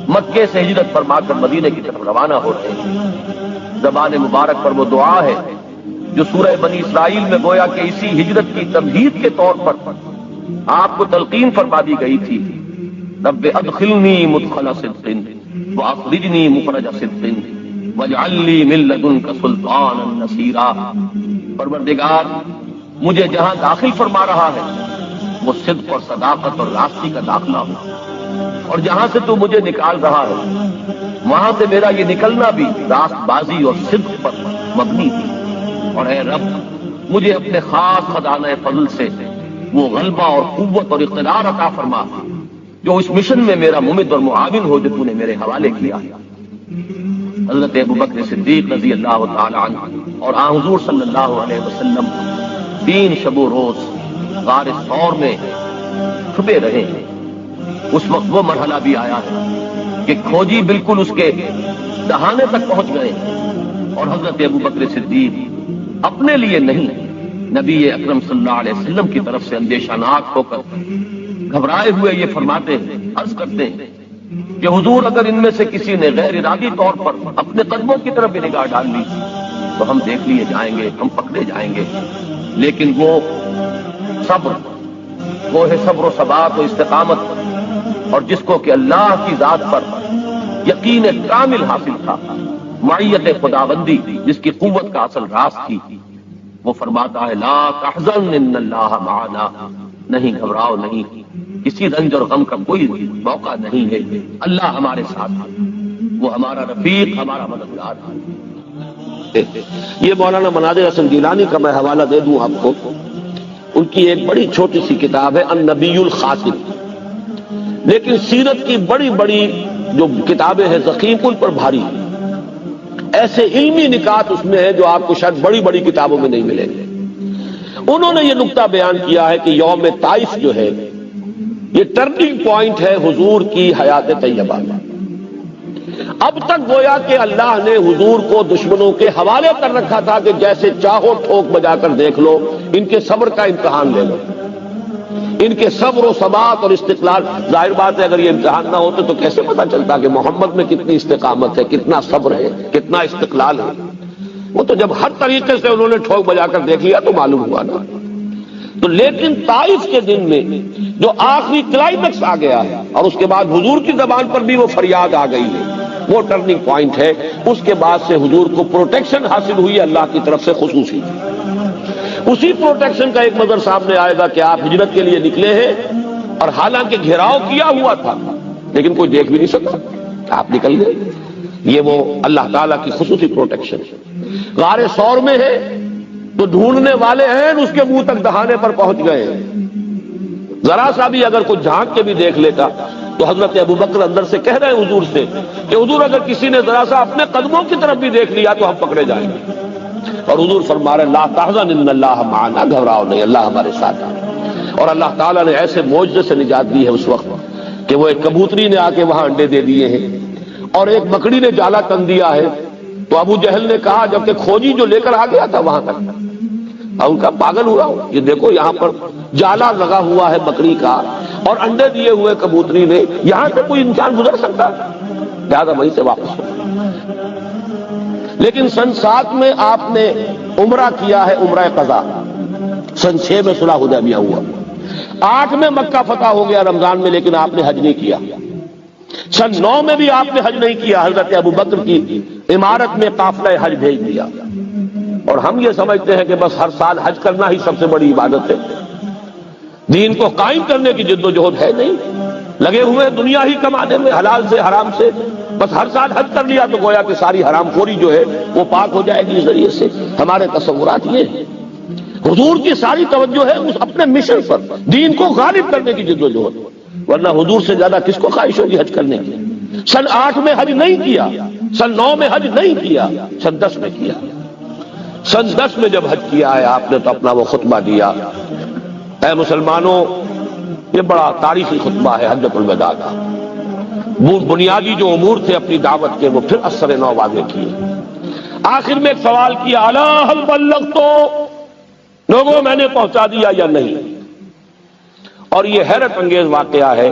مکے سے ہجرت فرما کر مدینے کی طرف روانہ ہوتے ہیں۔ زبان مبارک پر وہ دعا ہے جو سورہ بنی اسرائیل میں گویا کہ اسی ہجرت کی تمہید کے طور پر آپ کو تلقین فرما دی گئی تھی۔ رب ادخلنی مدخل صدق واخرجنی مخرج صدق واجعل لی من لدنک سلطانا نصیرا۔ پروردگار مجھے جہاں داخل فرما رہا ہے وہ صدق اور صداقت اور راستی کا داخلہ ہو، اور جہاں سے تو مجھے نکال رہا ہے وہاں سے میرا یہ نکلنا بھی راست بازی اور صدق پر مبنی تھی۔ اور اے رب مجھے اپنے خاص خزانہ فضل سے وہ غلبہ اور قوت اور اقتدار عطا فرما جو اس مشن میں میرا ممد اور معاون ہو جو تو نے میرے حوالے کیا ہے۔ حضرت ابوبکر صدیق رضی اللہ تعالی عنہ اور آن حضور صلی اللہ علیہ وسلم 3 شب و روز غار ثور میں چھپے رہے ہیں۔ اس وقت وہ مرحلہ بھی آیا ہے کہ کھوجی بالکل اس کے دہانے تک پہنچ گئے، اور حضرت ابوبکر صدیق اپنے لیے نہیں نبی اکرم صلی اللہ علیہ وسلم کی طرف سے اندیشہ ناک ہو کر گھبرائے ہوئے یہ فرماتے ہیں، عرض کرتے ہیں کہ حضور اگر ان میں سے کسی نے غیر ارادی طور پر اپنے قدموں کی طرف بھی نگاہ ڈال لی تو ہم دیکھ لیے جائیں گے، ہم پکڑے جائیں گے، لیکن وہ صبر، وہ ہے صبر و ثبات و استقامت، اور جس کو کہ اللہ کی ذات پر یقین کامل حاصل تھا، معیت خداوندی جس کی قوت کا اصل راز تھی، وہ فرماتا ہے لا تحزن ان اللہ معنا، نہیں گھبراؤ، نہیں کسی رنج اور غم کا کوئی موقع نہیں ہے، اللہ ہمارے ساتھ ہے، وہ ہمارا رفیق، ہمارا مددگار ہے۔ یہ مولانا مناظر حسن گیلانی کا میں حوالہ دے دوں آپ کو، ان کی ایک بڑی چھوٹی سی کتاب ہے النبی الخاتم، لیکن سیرت کی بڑی بڑی جو کتابیں ہیں ضخیم ان پر بھاری، ایسے علمی نکات اس میں ہیں جو آپ کو شاید بڑی بڑی کتابوں میں نہیں ملیں گے۔ انہوں نے یہ نقطہ بیان کیا ہے کہ یوم طائف جو ہے یہ ٹرننگ پوائنٹ ہے حضور کی حیات طیبہ میں۔ اب تک گویا کہ اللہ نے حضور کو دشمنوں کے حوالے کر رکھا تھا کہ جیسے چاہو ٹھوک بجا کر دیکھ لو، ان کے صبر کا امتحان لے لو، ان کے صبر و ثبات اور استقلال۔ ظاہر بات ہے اگر یہ امتحان نہ ہوتے تو کیسے پتہ چلتا کہ محمد میں کتنی استقامت ہے، کتنا صبر ہے، کتنا استقلال ہے۔ وہ تو جب ہر طریقے سے انہوں نے ٹھوک بجا کر دیکھ لیا تو معلوم ہوا نا۔ تو لیکن طائف کے دن میں جو آخری کلائمیکس آ گیا ہے اور اس کے بعد حضور کی زبان پر بھی وہ فریاد آ گئی ہے، وہ ٹرننگ پوائنٹ ہے۔ اس کے بعد سے حضور کو پروٹیکشن حاصل ہوئی اللہ کی طرف سے خصوصی۔ اسی پروٹیکشن کا ایک منظر سامنے آئے گا کہ آپ ہجرت کے لیے نکلے ہیں اور حالانکہ گھیراؤ کیا ہوا تھا لیکن کوئی دیکھ بھی نہیں سکتا، آپ نکل گئے۔ یہ وہ اللہ تعالیٰ کی خصوصی پروٹیکشن ہے۔ غار ثور میں ہے تو ڈھونڈنے والے ہیں اس کے منہ تک دہانے پر پہنچ گئے ہیں۔ ذرا سا بھی اگر کوئی جھانک کے بھی دیکھ لیتا تو حضرت ابوبکر اندر سے کہہ رہے ہیں حضور سے کہ حضور اگر کسی نے ذرا سا اپنے قدموں کی طرف بھی دیکھ لیا تو ہم پکڑے جائیں گے، اور حضور فرما رہے لا تحزن ان اللہ معنا، گھبراؤ نہیں، اللہ ہمارے ساتھ ہے۔ اور اللہ تعالیٰ نے ایسے معجزے سے نجات دی ہے اس وقت کہ وہ ایک کبوتری نے آ کے وہاں انڈے دے دیے ہیں اور ایک مکڑی نے جالا تن دیا ہے، تو ابو جہل نے کہا جب کہ کھوجی جو لے کر آ گیا تھا وہاں تک، اور ان کا پاگل ہوا ہوں، یہ دیکھو یہاں پر جالا لگا ہوا ہے بکری کا اور انڈے دیے ہوئے کبوتری نے، یہاں سے کوئی انسان گزر سکتا؟ لہٰذا وہیں سے واپس ہو۔ لیکن سن 7 میں آپ نے عمرہ کیا ہے، عمرہ قضا۔ سن 6 میں صلح حدیبیہ ہوا، 8 میں مکہ فتح ہو گیا رمضان میں، لیکن آپ نے حج نہیں کیا۔ سن 9 میں بھی آپ نے حج نہیں کیا، حضرت ابو بکر کی امارت میں قافلہ حج بھیج دیا۔ اور ہم یہ سمجھتے ہیں کہ بس ہر سال حج کرنا ہی سب سے بڑی عبادت ہے، دین کو قائم کرنے کی جد و جہد ہے نہیں، لگے ہوئے دنیا ہی کمانے میں، حلال سے حرام سے، بس ہر سال حج کر لیا تو گویا کہ ساری حرام خوری جو ہے وہ پاک ہو جائے گی اس ذریعے سے۔ ہمارے تصورات یہ ہیں، حضور کی ساری توجہ ہے اس اپنے مشن پر، دین کو غالب کرنے کی جد و جہد، ورنہ حضور سے زیادہ کس کو خواہش ہوگی حج کرنے کی؟ سن 8 میں حج نہیں کیا، سن 9 میں حج نہیں کیا، سن 10 میں کیا۔ سن 10 میں جب حج کیا ہے آپ نے تو اپنا وہ خطبہ دیا۔ اے مسلمانوں، یہ بڑا تاریخی خطبہ ہے حجۃ الوداع کا۔ بنیادی جو امور تھے اپنی دعوت کے وہ پھر اثر نو واضح کیے۔ آخر میں ایک سوال کیا، الا هل بلغت، لوگوں میں نے پہنچا دیا یا نہیں؟ اور یہ حیرت انگیز واقعہ ہے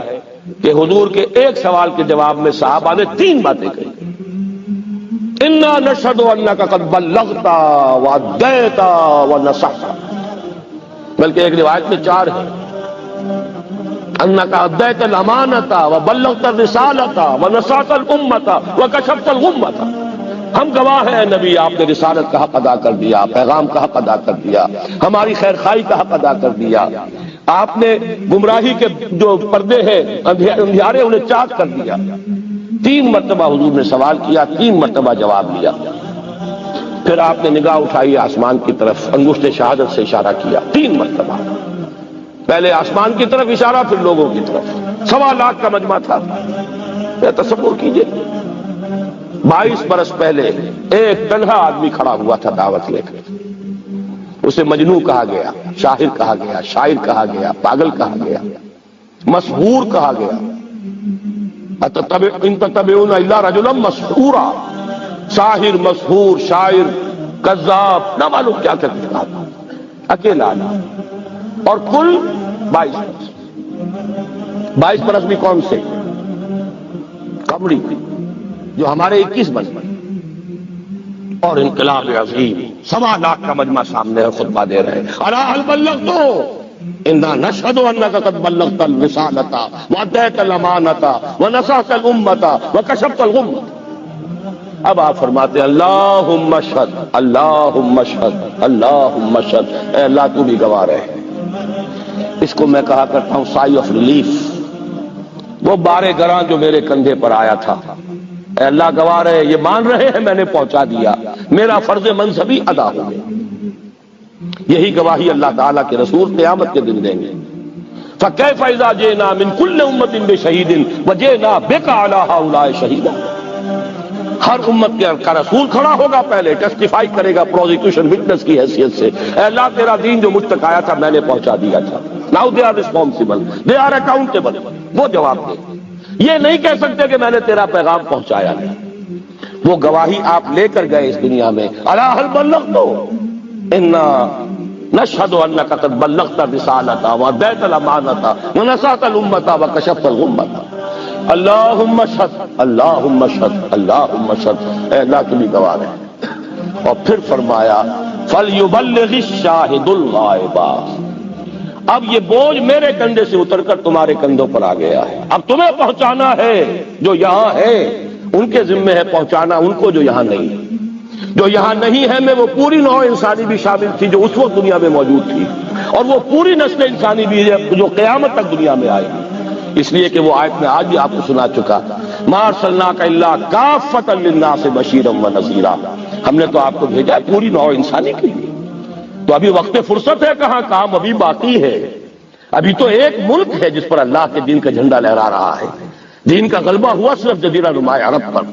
کہ حضور کے ایک سوال کے جواب میں صحابہ نے 3 باتیں کہی۔ انا نشهد انک قد بلغت وادیت ونصحت، بلکہ ایک روایت میں 4 ہے، انک ادیت الامانۃ وبلغت الرسالۃ ونصحت الامۃ وکشفت الغمۃ۔ ہم گواہ ہیں نبی، آپ نے رسالت کا حق ادا کر دیا، پیغام کا حق ادا کر دیا، ہماری خیر خواہی کا حق ادا کر دیا، آپ نے گمراہی کے جو پردے ہیں اندھیارے انہیں چاک کر دیا۔ 3 مرتبہ حضور نے سوال کیا، 3 مرتبہ جواب دیا۔ پھر آپ نے نگاہ اٹھائی آسمان کی طرف، انگشت شہادت سے اشارہ کیا 3 مرتبہ، پہلے آسمان کی طرف اشارہ، پھر لوگوں کی طرف۔ 1.25 لاکھ کا مجمع تھا۔ تصور کیجئے 22 برس پہلے ایک تنہا آدمی کھڑا ہوا تھا دعوت لے کر، اسے مجنوں کہا گیا، شاعر کہا گیا، شاعر کہا گیا، پاگل کہا گیا، مسحور کہا گیا۔ ان تتبعون الا رجلا مسحورا، ساحر، مسحور، شاعر، کذاب، نہ معلوم کیا کہا، اکیلا آدمی۔ اور کل 22 برس۔ 22 برس بھی کون سے؟ کمڑی جو ہمارے 21 برس میں، اور انقلاب عظیم 1.25 لاکھ کا مجمع سامنے ہے، خطبہ دے رہے ہیں، الا هل بلغت انا نشهد انک قد بلغت الرسالۃ وادیت الامانۃ ونصحت الامۃ وکشفت الغمۃ۔ اب آپ فرماتے ہیں اللہم اشہد، اللہم اشہد، اللہم اشہد، اے اللہ تو بھی گواہ رہے۔ اس کو میں کہا کرتا ہوں سائی آف ریلیف، وہ بارے گراں جو میرے کندھے پر آیا تھا، اے اللہ گواہ رہے، یہ مان رہے ہیں میں نے پہنچا دیا، میرا فرض منصبی ادا ہو گیا۔ یہی گواہی اللہ تعالیٰ کے رسول قیامت کے دن دیں گے۔ فَكَيْفَ إِذَا جِئْنَا مِن كُلِّ أُمَّةٍ بِشَهِيدٍ وَجِئْنَا بِكَ عَلَىٰ هَٰؤُلَاءِ شَهِيدًا۔ ہر امت کا رسول کھڑا ہوگا، پہلے ٹیسٹیفائی کرے گا پروزیکیوشن وٹنس کی حیثیت سے، اے اللہ تیرا دین جو مجھ تک آیا تھا میں نے پہنچا دیا تھا۔ Now they are responsible, they are accountable۔ وہ جواب دے، یہ نہیں کہہ سکتے کہ میں نے تیرا پیغام پہنچایا نہیں۔ وہ گواہی آپ لے کر گئے اس دنیا میں، الا هل بلغت انا نشهد انک قد بلغت الرسالۃ وادیت الامانۃ ونصحت الامۃ وکشفت الغمۃ۔ اللہم اشہد، اللہم اشہد، اللہم اشہد، اے اللہ تو بھی گواہ ہے۔ اور پھر فرمایا فلیبلغ الشاہد الغائب۔ اب یہ بوجھ میرے کندھے سے اتر کر تمہارے کندھوں پر آ گیا ہے، اب تمہیں پہنچانا ہے، جو یہاں ہے ان کے ذمے ہے پہنچانا ان کو جو یہاں نہیں۔ جو یہاں نہیں ہے میں وہ پوری نوع انسانی بھی شامل تھی جو اس وقت دنیا میں موجود تھی، اور وہ پوری نسل انسانی بھی ہے جو قیامت تک دنیا میں آئے گی۔ اس لیے کہ وہ آیت میں آج بھی آپ کو سنا چکا، ما ارسلناک الا کافۃ للناس بشیرا ونذیرا، ہم نے تو آپ کو بھیجا ہے پوری نوع انسانی کے لیے۔ تو ابھی وقت فرصت ہے کہاں، کام ابھی باقی ہے۔ ابھی تو ایک ملک ہے جس پر اللہ کے دین کا جھنڈا لہرا رہا ہے، دین کا غلبہ ہوا صرف جزیرہ نما عرب پر،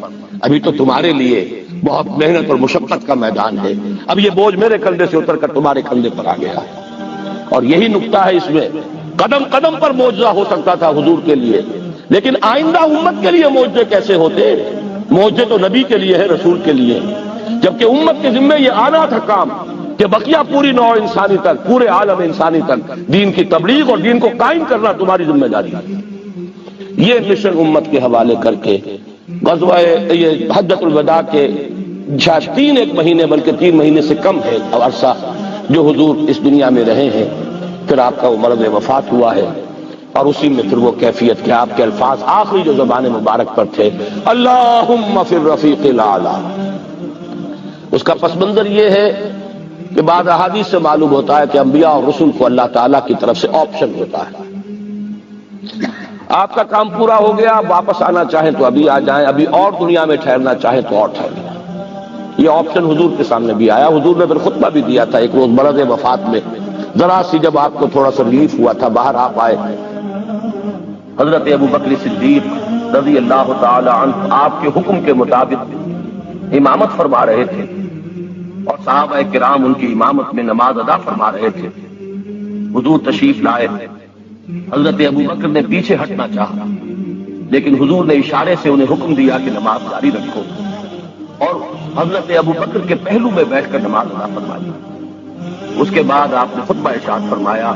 ابھی تو تمہارے لیے بہت محنت اور مشقت کا میدان ہے۔ اب یہ بوجھ میرے کندھے سے اتر کر تمہارے کندھے پر آ گیا ہے، اور یہی نقطہ ہے اس میں۔ قدم قدم پر معجزہ ہو سکتا تھا حضور کے لیے، لیکن آئندہ امت کے لیے معجزے کیسے ہوتے؟ معجزے تو نبی کے لیے ہے، رسول کے لیے۔ جبکہ امت کے ذمے یہ آنا تھا کام کہ بقیہ پوری نوع انسانی تک، پورے عالم انسانی تک دین کی تبلیغ اور دین کو قائم کرنا تمہاری ذمہ داری ہے۔ یہ مشن امت کے حوالے کر کے غزوہ یہ حجۃ الوداع کے شاید 3 مہینے بلکہ 3 مہینے سے کم ہے عرصہ جو حضور اس دنیا میں رہے ہیں، پھر آپ کا وہ مرض وفات ہوا ہے، اور اسی میں پھر وہ کیفیت کہ آپ کے الفاظ آخری جو زبان مبارک پر تھے اللہم فی الرفیق الاعلی، اس کا پس منظر یہ ہے کہ بعض احادیث سے معلوم ہوتا ہے کہ انبیاء اور رسول کو اللہ تعالیٰ کی طرف سے آپشن ہوتا ہے، آپ کا کام پورا ہو گیا، آپ واپس آنا چاہیں تو ابھی آ جائیں، ابھی اور دنیا میں ٹھہرنا چاہیں تو اور ٹھہر جائیں۔ یہ آپشن حضور کے سامنے بھی آیا، حضور نے پھر خطبہ بھی دیا تھا ایک روز مرض وفات میں، ذرا سی جب آپ کو تھوڑا سا ریلیف ہوا تھا، باہر آپ آئے، حضرت ابو بکر صدیق رضی اللہ تعالی عنہ آپ کے حکم کے مطابق امامت فرما رہے تھے، اور صحابہ کرام ان کی امامت میں نماز ادا فرما رہے تھے۔ حضور تشریف لائے، حضرت ابو بکر نے پیچھے ہٹنا چاہا، لیکن حضور نے اشارے سے انہیں حکم دیا کہ نماز جاری رکھو، اور حضرت ابو بکر کے پہلو میں بیٹھ کر نماز ادا فرمائی۔ اس کے بعد آپ نے خطبہ ارشاد فرمایا،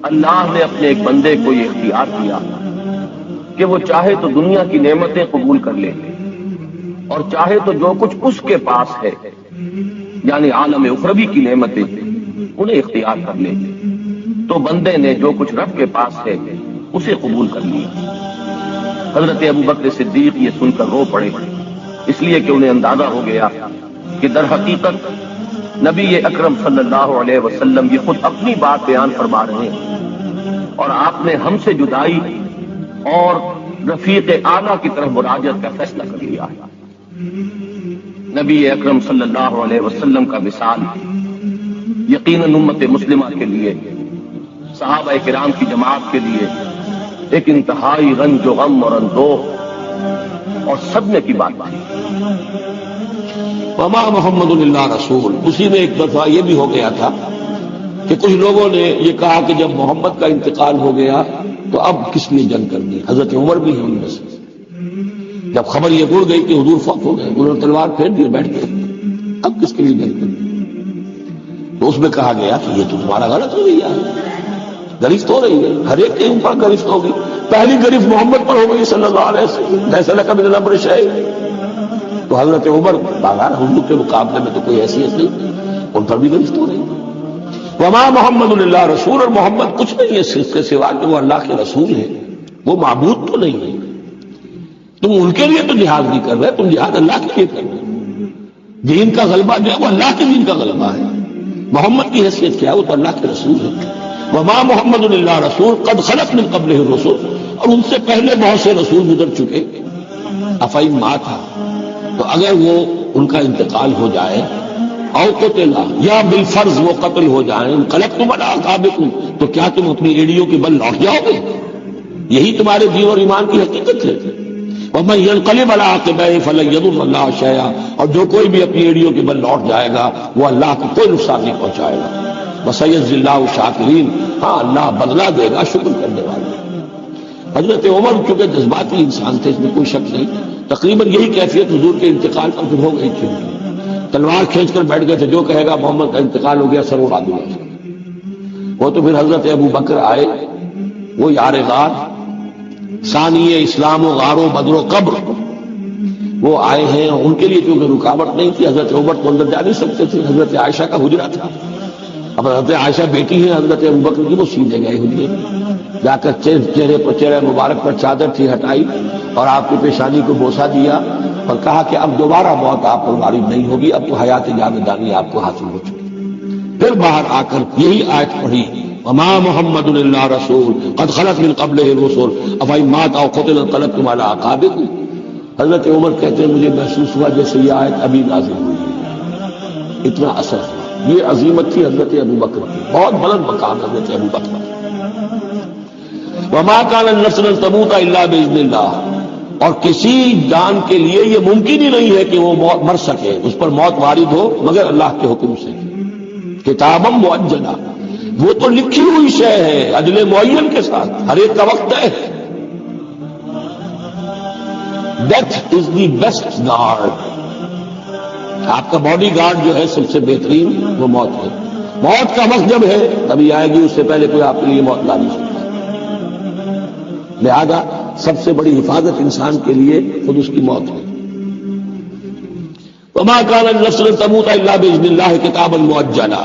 اللہ نے اپنے ایک بندے کو یہ اختیار دیا کہ وہ چاہے تو دنیا کی نعمتیں قبول کر لے، اور چاہے تو جو کچھ اس کے پاس ہے یعنی عالم اخروی کی نعمتیں انہیں اختیار کر لے، تو بندے نے جو کچھ رب کے پاس ہے اسے قبول کر لیا۔ حضرت ابو بکر صدیق یہ سن کر رو پڑے، اس لیے کہ انہیں اندازہ ہو گیا کہ در حقیقت نبی اکرم صلی اللہ علیہ وسلم یہ خود اپنی بات بیان فرما رہے ہیں، اور آپ نے ہم سے جدائی اور رفیق اعلیٰ کی طرف مراجعت کا فیصلہ کر لیا ہے۔ نبی اکرم صلی اللہ علیہ وسلم کا وصال یقیناً امت مسلمہ کے لیے، صحابہ کرام کی جماعت کے لیے ایک انتہائی رنج و غم اور اندوہ اور صدمے کی بات تھی۔ وما محمد الا رسول، اسی میں ایک دفعہ یہ بھی ہو گیا تھا کہ کچھ لوگوں نے یہ کہا کہ جب محمد کا انتقال ہو گیا تو اب کس لیے جنگ کرنی، حضرت عمر بھی ہیں ان میں سے۔ جب خبر یہ اڑ گئی کہ حضور فوت ہو گئے، انہوں نے تلوار پھیر دی، بیٹھ گئے، اب کس کے لیے جنگ کرنی؟ تو اس میں کہا گیا کہ یہ تو تمہارا غلط ہو گیا ہے، گرفت ہو رہی ہے، ہر ایک کے اوپر گرفت ہوگی، پہلی گرفت محمد پر ہو گئی صلی اللہ علیہ وسلم، ایسا لگا من الامر شیء۔ تو حضرت عمر بغیر حضور کے مقابلے میں تو کوئی حیثیت نہیں، ان پر بھی گرفت ہو رہی ہے۔ وما محمد الا رسول، اور محمد کچھ نہیں ہے اس کے سوا کہ وہ اللہ کے رسول ہیں، وہ معبود تو نہیں ہے۔ تم ان کے لیے تو جہاد نہیں کر رہے، تم جہاد اللہ کے لیے کر رہے۔ دین کا غلبہ جو ہے وہ اللہ کے دین کا غلبہ ہے، محمد کی حیثیت کیا ہے، وہ تو اللہ کے رسول ہے۔ وما محمد الا رسول قد خلت من قبلہ الرسل، اور ان سے پہلے بہت سے رسول گزر چکے۔ افئن مات، تو اگر وہ ان کا انتقال ہو جائے، او قتلا، یا بالفرض وہ قتل ہو جائیں، انقلبتم علی اعقابکم، تو کیا تم اپنی ایڑیوں کے بل لوٹ جاؤ گے؟ یہی تمہارے دین اور ایمان کی حقیقت ہے۔ ومن ينقلب على عقبيه فلن يضر الله شيئا، اور جو کوئی بھی اپنی ایڑیوں کے بل لوٹ جائے گا وہ اللہ کو کوئی نقصان نہیں پہنچائے گا۔ وسيجزي الله الشاكرين، ہاں اللہ بدلہ دے گا شکر کرنے والے۔ حضرت عمر چونکہ جذباتی انسان تھے، اس میں کوئی شک نہیں، تقریباً یہی کیفیت حضور کے انتقال پر پھر ہو گئی تھی، تلوار کھینچ کر بیٹھ گئے تھے، جو کہے گا محمد کا انتقال ہو گیا سر اڑا دوں گا۔ وہ تو پھر حضرت ابو بکر آئے، وہ یار غار، ثانی اسلام و غار و بدر و قبر، وہ آئے ہیں، ان کے لیے کیونکہ رکاوٹ نہیں تھی، حضرت عمر تو اندر جا نہیں سکتے تھے، حضرت عائشہ کا حجرہ تھا، اب حضرت عائشہ بیٹی ہیں حضرت ابو بکر کی، وہ سیدھے گئے حجرے میں، جا کر چہرے مبارک پر چادر تھی ہٹائی اور آپ کی پیشانی کو بوسہ دیا اور کہا کہ اب دوبارہ موت آپ پر وارد نہیں ہوگی، اب تو حیات جاویدانی آپ کو حاصل ہو چکی۔ پھر باہر آ کر یہی آیت پڑھی، وما محمد الا رسول قد خلت من قبلہ الرسل افئن مات او قتل انقلبتم علی اعقابکم۔ حضرت عمر کہتے ہیں مجھے محسوس ہوا جیسے یہ آیت ابھی نازل ہوئی ہے، اتنا اثر ہوا۔ یہ عظیمت تھی حضرت ابو بکر کی، بہت بلند مقام حضرت ابو بکر۔ وما كان لنفس ان تموت الا باذن اللہ، اور کسی جان کے لیے یہ ممکن ہی نہیں ہے کہ وہ مر سکے، اس پر موت وارد ہو مگر اللہ کے حکم سے۔ کتابا مؤجلا، وہ تو لکھی ہوئی شے ہے اجل معین کے ساتھ، ہر ایک کا وقت ہے۔ Death is the best guard, آپ کا باڈی گارڈ جو ہے سب سے بہترین وہ موت ہے. موت کا وقت جب ہے تبھی آئے گی، اس سے پہلے کوئی آپ کے لیے موت لا نہیں سکتا. لہذا سب سے بڑی حفاظت انسان کے لیے خود اس کی موت ہے. وما كان النفس تموت الا باذن الله كتابا مؤجلا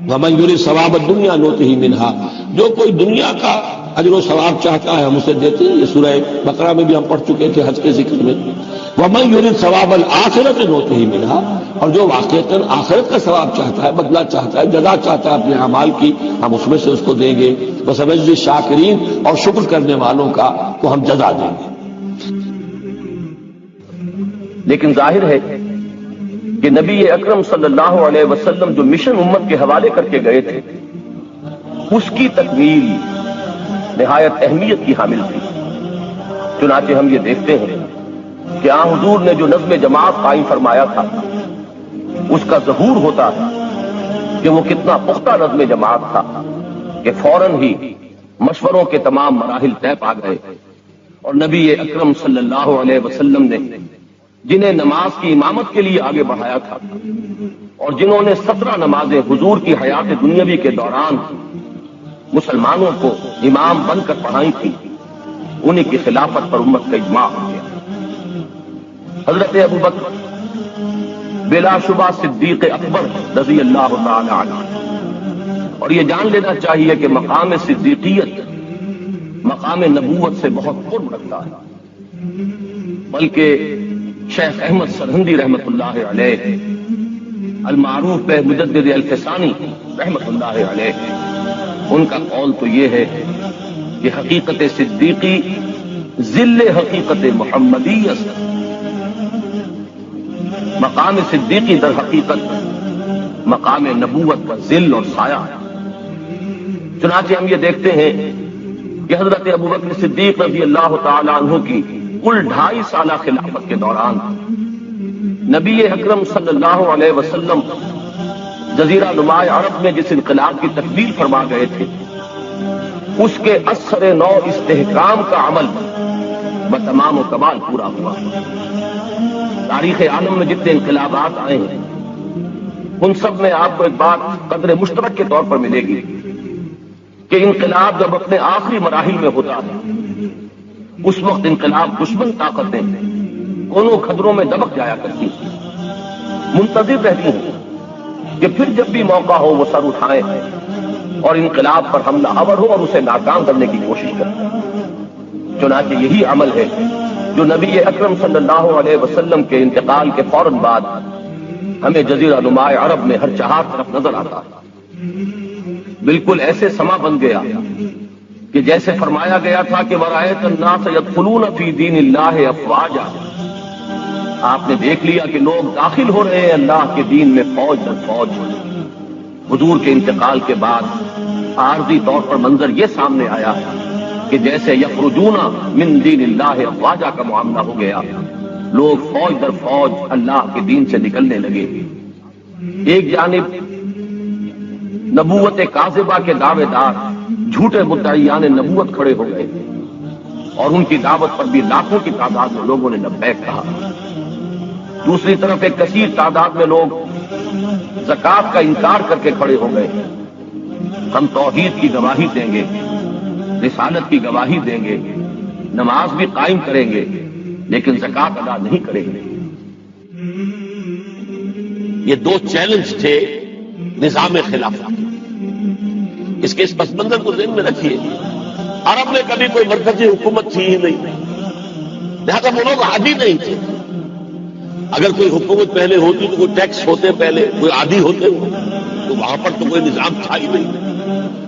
ومن يريد ثواب الدنيا نؤته منها. جو کوئی دنیا کا اجر و ثواب چاہتا ہے ہم اسے دیتے ہیں. یہ سورہ بقرہ میں بھی ہم پڑھ چکے تھے حج کے ذکر میں. ومن يريد ثواب الآخرة نؤته منها. اور جو واقعتاً آخرت کا ثواب چاہتا ہے، بدلہ چاہتا ہے، جزا چاہتا ہے اپنے اعمال کی، ہم اس میں سے اس کو دیں گے. وسنجزی الشاکرین، اور شکر کرنے والوں کا کو ہم جزا دیں گے. لیکن ظاہر ہے کہ نبی اکرم صلی اللہ علیہ وسلم جو مشن امت کے حوالے کر کے گئے تھے اس کی تکمیل نہایت اہمیت کی حامل تھی. چنانچہ ہم یہ دیکھتے ہیں کہ آن حضور نے جو نظم جماعت قائم فرمایا تھا اس کا ظہور ہوتا ہے کہ وہ کتنا پختہ نظم جماعت تھا کہ فوراً ہی مشوروں کے تمام مراحل طے پا گئے. اور نبی اکرم صلی اللہ علیہ وسلم نے جنہیں نماز کی امامت کے لیے آگے بڑھایا تھا اور جنہوں نے 17 نمازیں حضور کی حیات دنیاوی کے دوران مسلمانوں کو امام بن کر پڑھائی تھی، انہی کی خلافت پر امت کا اجماع ہو گیا. حضرت ابوبکر بلا شبہ صدیق اکبر رضی اللہ تعالی عنہ. اور یہ جان لینا چاہیے کہ مقام صدیقیت مقام نبوت سے بہت قرب رکھتا ہے. بلکہ شیخ احمد سرہندی رحمت اللہ علیہ المعروف بہ مجدد الفسانی رحمت اللہ علیہ، ان کا قول تو یہ ہے کہ حقیقت صدیقی ذل حقیقت محمدیت، مقام صدیقی در حقیقت مقام نبوت کا ذل اور سایہ ہے. چنانچہ ہم یہ دیکھتے ہیں کہ حضرت ابوبکر صدیق رضی اللہ تعالی عنہ کی کل 2.5 سالہ خلافت کے دوران نبی اکرم صلی اللہ علیہ وسلم جزیرہ نما عرب میں جس انقلاب کی تکمیل فرما گئے تھے اس کے اثر نو استحکام کا عمل بتمام و کمال پورا ہوا. تاریخ عالم میں جتنے انقلابات آئے ہیں ان سب میں آپ کو ایک بات قدر مشترک کے طور پر ملے گی کہ انقلاب جب اپنے آخری مراحل میں ہوتا ہے اس وقت انقلاب دشمن طاقتیں دونوں خطروں میں دبک جایا کرتی ہیں، منتظر رہتی ہیں کہ پھر جب بھی موقع ہو وہ سر اٹھائیں اور انقلاب پر حملہ آور ہو اور اسے ناکام کرنے کی کوشش کریں. چنانچہ یہی عمل ہے جو نبی اکرم صلی اللہ علیہ وسلم کے انتقال کے فوراً بعد ہمیں جزیرہ نما عرب میں ہر چہار طرف نظر آتا ہے. بالکل ایسے سما بن گیا کہ جیسے فرمایا گیا تھا کہ وَرَأَيْتَ النَّاسَ يَدْخُلُونَ فِي دِينِ اللَّهِ أَفْوَاجًا. آپ نے دیکھ لیا کہ لوگ داخل ہو رہے ہیں اللہ کے دین میں فوج در فوج. حضور کے انتقال کے بعد عارضی طور پر منظر یہ سامنے آیا کہ جیسے یخرجون من دین اللہ افواجا کا معاملہ ہو گیا. لوگ فوج در فوج اللہ کے دین سے نکلنے لگے. ایک جانب نبوت کاذبہ کے دعوے دار جھوٹے مدعیان نبوت کھڑے ہو گئے اور ان کی دعوت پر بھی لاکھوں کی تعداد میں لوگوں نے لبیک کہا. دوسری طرف ایک کثیر تعداد میں لوگ زکوٰۃ کا انکار کر کے کھڑے ہو گئے. ہم توحید کی گواہی دیں گے، رسالت کی گواہی دیں گے، نماز بھی قائم کریں گے لیکن زکوٰۃ ادا نہیں کریں گے. یہ 2 چیلنج تھے نظام خلافت. اس کے اس پس منظر کو ذہن میں رکھیے. عرب میں کبھی کوئی مرکزی حکومت تھی ہی نہیں، لہذا وہ لوگ عادی نہیں تھے. اگر کوئی حکومت پہلے ہوتی تو کوئی ٹیکس ہوتے، پہلے کوئی عادی ہوتے ہو تو وہاں پر تو کوئی نظام تھا ہی نہیں.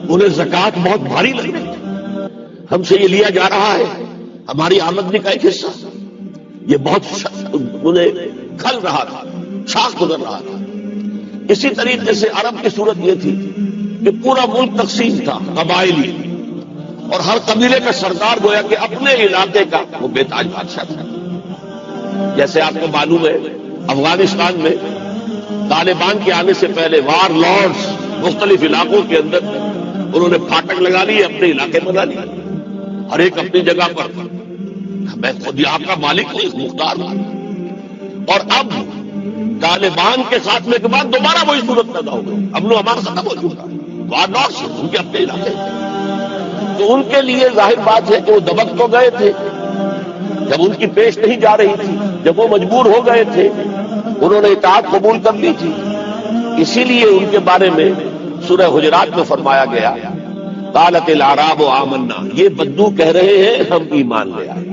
انہیں زکوٰۃ بہت بھاری لگ رہی تھی. ہم سے یہ لیا جا رہا ہے، ہماری آمدنی کا ایک حصہ، یہ بہت انہیں کھل رہا تھا، شاخ گزر رہا تھا. اسی طریقے سے عرب کی صورت یہ تھی کہ پورا ملک تقسیم تھا، قبائلی، اور ہر قبیلے کا سردار گویا کہ اپنے علاقے کا وہ بے تاج بادشاہ تھا. جیسے آپ کو معلوم ہے افغانستان میں طالبان کے آنے سے پہلے وار لارڈز مختلف علاقوں کے اندر انہوں نے پھاٹک لگا لیے، اپنے علاقے بنا لیے، ہر ایک اپنی جگہ پر میں خود یہاں کا مالک ہوں، مختار ہوں. اور اب طالبان کے خاتمے کے بعد دوبارہ وہی صورت پیدا ہو گئی، امن و امان ختم ہو چکا ہے، وار ناٹس ان کے اپنے علاقے تھے، تو ان کے لیے ظاہر بات ہے کہ وہ دبک تو گئے تھے جب ان کی پیش نہیں جا رہی تھی، جب وہ مجبور ہو گئے تھے انہوں نے اطاعت قبول کر لی تھی، اسی لیے ان کے بارے میں سورہ حجرات میں فرمایا گیا قالت الاعراب آمنا، یہ بدو کہہ رہے ہیں ہم ایمان لے آئے،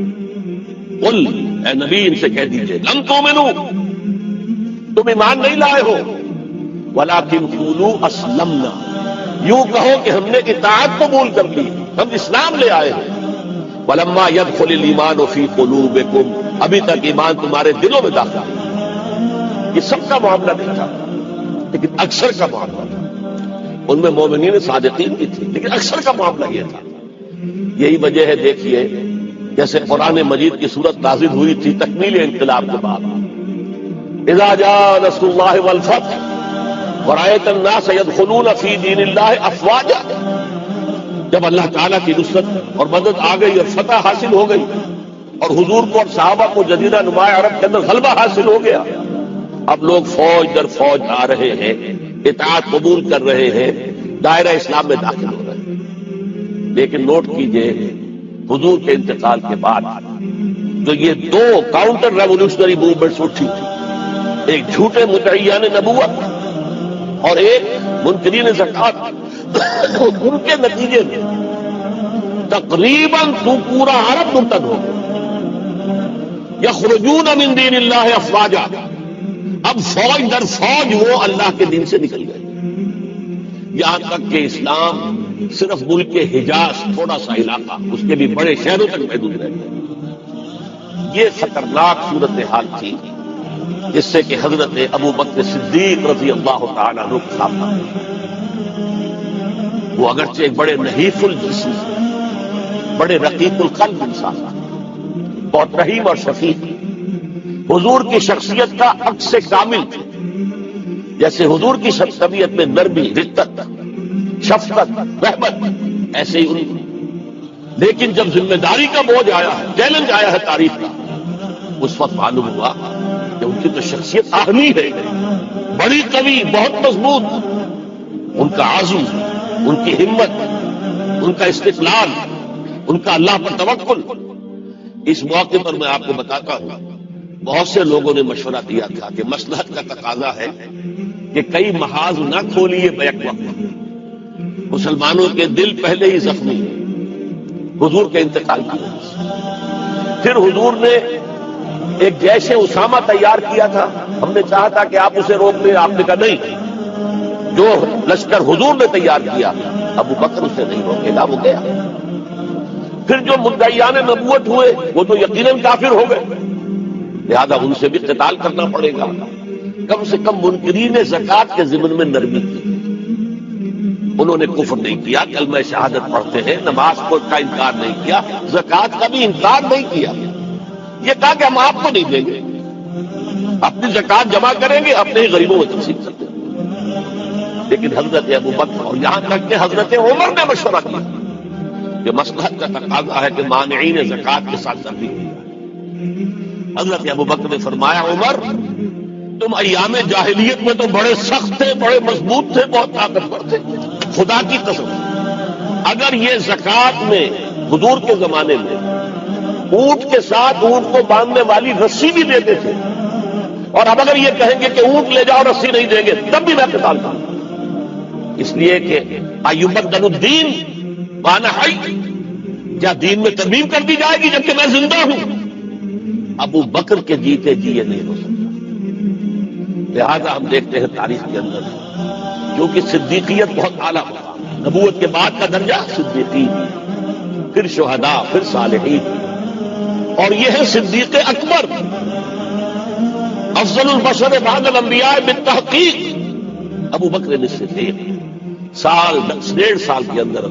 قل اے نبی ان سے کہہ دیجئے لم تؤمنوا، تم ایمان نہیں لائے ہو، ولکن قولوا اسلمنا، یوں کہو کہ ہم نے اطاعت قبول کر لی، ہم اسلام لے آئے ہیں، ولما يدخل الايمان في قلوبكم، ابھی تک ایمان تمہارے دلوں میں داخل نہیں، یہ سب کا معاملہ نہیں تھا لیکن اکثر کا معاملہ تھا، ان میں مومنین صادقین بھی تھی لیکن اکثر کا معاملہ یہ تھا۔ یہی وجہ ہے دیکھیے جیسے قرآن مجید کی صورت نازل ہوئی تھی تکمیل انقلاب کے بعد، اذا جاء نصر اللہ والفتح ورأيت الناس يدخلون في دین اللہ افواجا، جب اللہ تعالیٰ کی نصرت اور مدد آ گئی اور فتح حاصل ہو گئی اور حضور کو اور صحابہ کو جزیرہ نمایا عرب کے اندر غلبہ حاصل ہو گیا، اب لوگ فوج در فوج آ رہے ہیں، اطاعت قبول کر رہے ہیں، دائرہ اسلام میں داخل ہو رہے ہیں۔ لیکن نوٹ کیجئے حضور کے انتقال کے بعد جو یہ دو کاؤنٹر ریولوشنری موومنٹس اٹھی تھی، ایک جھوٹے مدعیان نبوت اور ایک منکرین زکات، ان کے نتیجے میں تقریباً تو پورا عرب مرتد ہو گیا، یخرجون من دین اللہ افواجا، اب فوج در فوج وہ اللہ کے دین سے نکل گئے، یہاں تک کہ اسلام صرف ملک کے حجاز تھوڑا سا علاقہ اس کے بھی بڑے شہروں تک محدود رہ گئے۔ یہ خطرناک صورتحال تھی جس سے کہ حضرت ابو بکر صدیق رضی اللہ تعالیٰ عنہ کا سامنا، وہ اگرچہ ایک بڑے نحیف الجسم، بڑے رقیق القلب انسان، بہت رحیم اور شفیق، حضور کی شخصیت کا عکس کامل تھے، جیسے حضور کی طبیعت میں نرمی، رقت، شفقت، رحمت، ایسے ہی ان، لیکن جب ذمہ داری کا بوجھ آیا ہے، چیلنج آیا ہے تاریخ کا، اس وقت معلوم ہوا کہ ان کی تو شخصیت آہنی ہے، بڑی قوی، بہت مضبوط، ان کا عزم، ان کی ہمت، ان کا استقلال، ان کا اللہ پر توکل۔ اس موقع پر میں آپ کو بتاتا ہوں بہت سے لوگوں نے مشورہ دیا تھا کہ مصلحت کا تقاضا ہے کہ کئی محاذ نہ کھولیے بیک وقت، مسلمانوں کے دل پہلے ہی زخمی حضور کے انتقال کی وجہ سے۔ پھر حضور نے ایک جیش اسامہ تیار کیا تھا، ہم نے چاہا تھا کہ آپ اسے روک دیں، آپ نے کہا نہیں، جو لشکر حضور نے تیار کیا ابو بکر اسے نہیں روکے گا، وہ گیا۔ پھر جو مدعیان نبوت ہوئے وہ تو یقیناً کافر ہو گئے، لہذا ان سے بھی قتال کرنا پڑے گا، کم سے کم منکرین زکات کے ضمن میں نرمی کی، انہوں نے کفر نہیں کیا، کلمہ شہادت پڑھتے ہیں، نماز کو کا انکار نہیں کیا، زکات کا بھی انکار نہیں کیا، یہ کہا کہ ہم آپ کو نہیں دیں گے، اپنی زکات جمع کریں گے، اپنے ہی غریبوں میں تقسیم کر دیں گے۔ لیکن حضرت ابو بکر اور یہاں تک کہ حضرت عمر نے مشورہ کیا کہ مصلحت کا تقاضا ہے کہ مانعین زکات کے ساتھ نرمی کی جائے۔ حضرت ابو بکر نے فرمایا عمر تم ایام جاہلیت میں تو بڑے سخت تھے، بڑے مضبوط تھے، بہت طاقتور تھے، خدا کی قسم اگر یہ زکات میں حضور کے زمانے میں اونٹ کے ساتھ اونٹ کو باندھنے والی رسی بھی دیتے تھے، اور اب اگر یہ کہیں گے کہ اونٹ لے جاؤ رسی نہیں دیں گے تب بھی میں قتال کروں، اس لیے کہ ایبدل الدین وانا حی، کیا دین میں ترمیم کر دی جائے گی جبکہ میں زندہ ہوں؟ ابو بکر کے جیتے جی یہ نہیں ہو سکتا۔ لہذا ہم دیکھتے ہیں تاریخ کے اندر کیونکہ صدیقیت بہت اعلیٰ ہوا، نبوت کے بعد کا درجہ صدیقین، پھر شہداء، پھر صالحین، اور یہ ہے صدیق اکبر، افضل البشر بعد الانبیاء بالتحقیق۔ ابو بکر صدیق سال 1.5 سال کے اندر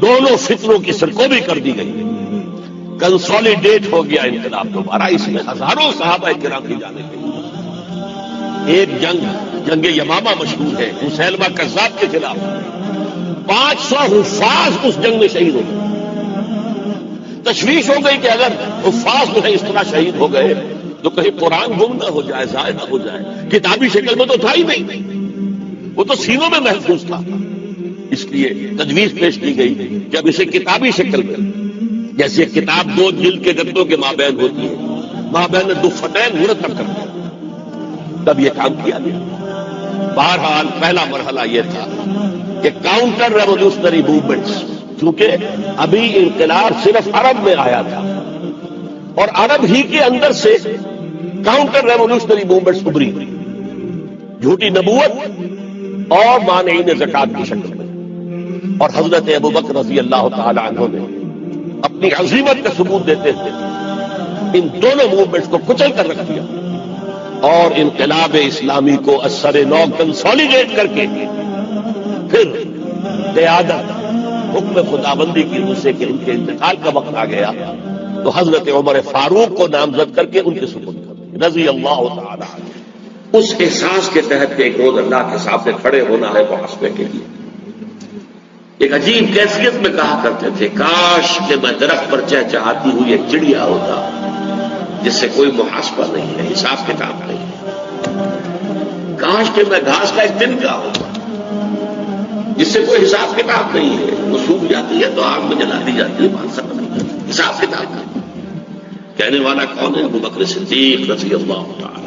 دونوں فتنوں کی سرکوبی کر دی گئی، کنسولیڈیٹ ہو گیا انقلاب دوبارہ، اس میں ہزاروں صحابہ کرام کی جانے گئی۔ ایک جنگ یمامہ مشہور ہے، مسیلمہ کذاب کے خلاف 500 حفاظ اس جنگ میں شہید ہو گئے۔ تشویش ہو گئی کہ اگر حفاظ جو ہے اس طرح شہید ہو گئے تو کہیں قرآن گم نہ ہو جائے، ضائع نہ ہو جائے. کتابی شکل میں تو تھا ہی نہیں، وہ تو سینوں میں محفوظ تھا. اس لیے تجویز پیش کی گئی کہ اب اسے کتابی شکل میں، جیسے کتاب 2 جلد کے گدوں کے مابین ہوتی ہے، مابین دفتین مرتب کرتے ہیں، تب یہ کام کیا گیا. بہرحال پہلا مرحلہ یہ تھا کہ کاؤنٹر ریولیوشنری موومنٹس، چونکہ ابھی انقلاب صرف عرب میں آیا تھا اور عرب ہی کے اندر سے کاؤنٹر ریولیوشنری موومنٹس ابری، جھوٹی نبوت اور مانعین زکات کی شکل میں. اور حضرت ابوبکر رضی اللہ تعالی عنہ نے اپنی عظیمت کا ثبوت دیتے ہوئے ان دونوں موومنٹس کو کچل کر رکھ دیا اور انقلاب اسلامی کو اثر نو کنسالیڈیٹ کر کے پھر قیادت حکم خدابندی کی اسے کہ ان کے انتقال کا وقت آ گیا تو حضرت عمر فاروق کو نامزد کر کے ان کے سپرد کر دیا رضی اللہ تعالی عنہ. اس احساس کے تحت کہ ایک روز اللہ کے سامنے کھڑے ہونا ہے محاسبے کے لیے. ایک عجیب کیفیت میں کہا کرتے تھے، کاش کہ میں درخت پر چہچہاتی ہوئی ایک چڑیا ہوتا جس سے کوئی محاسبہ نہیں ہے، حساب کتاب نہیں ہے. کاش کہ میں گھاس کا ایک تنکا ہوتا جس سے کوئی حساب کتاب نہیں ہے، وہ سوکھ جاتی ہے تو آگ میں جلا دی جاتی ہے، بات سمجھ نہیں جاتی، حساب کتاب نہیں. کہنے والا کون ہے؟ ابوبکر صدیق رضی اللہ تعالی.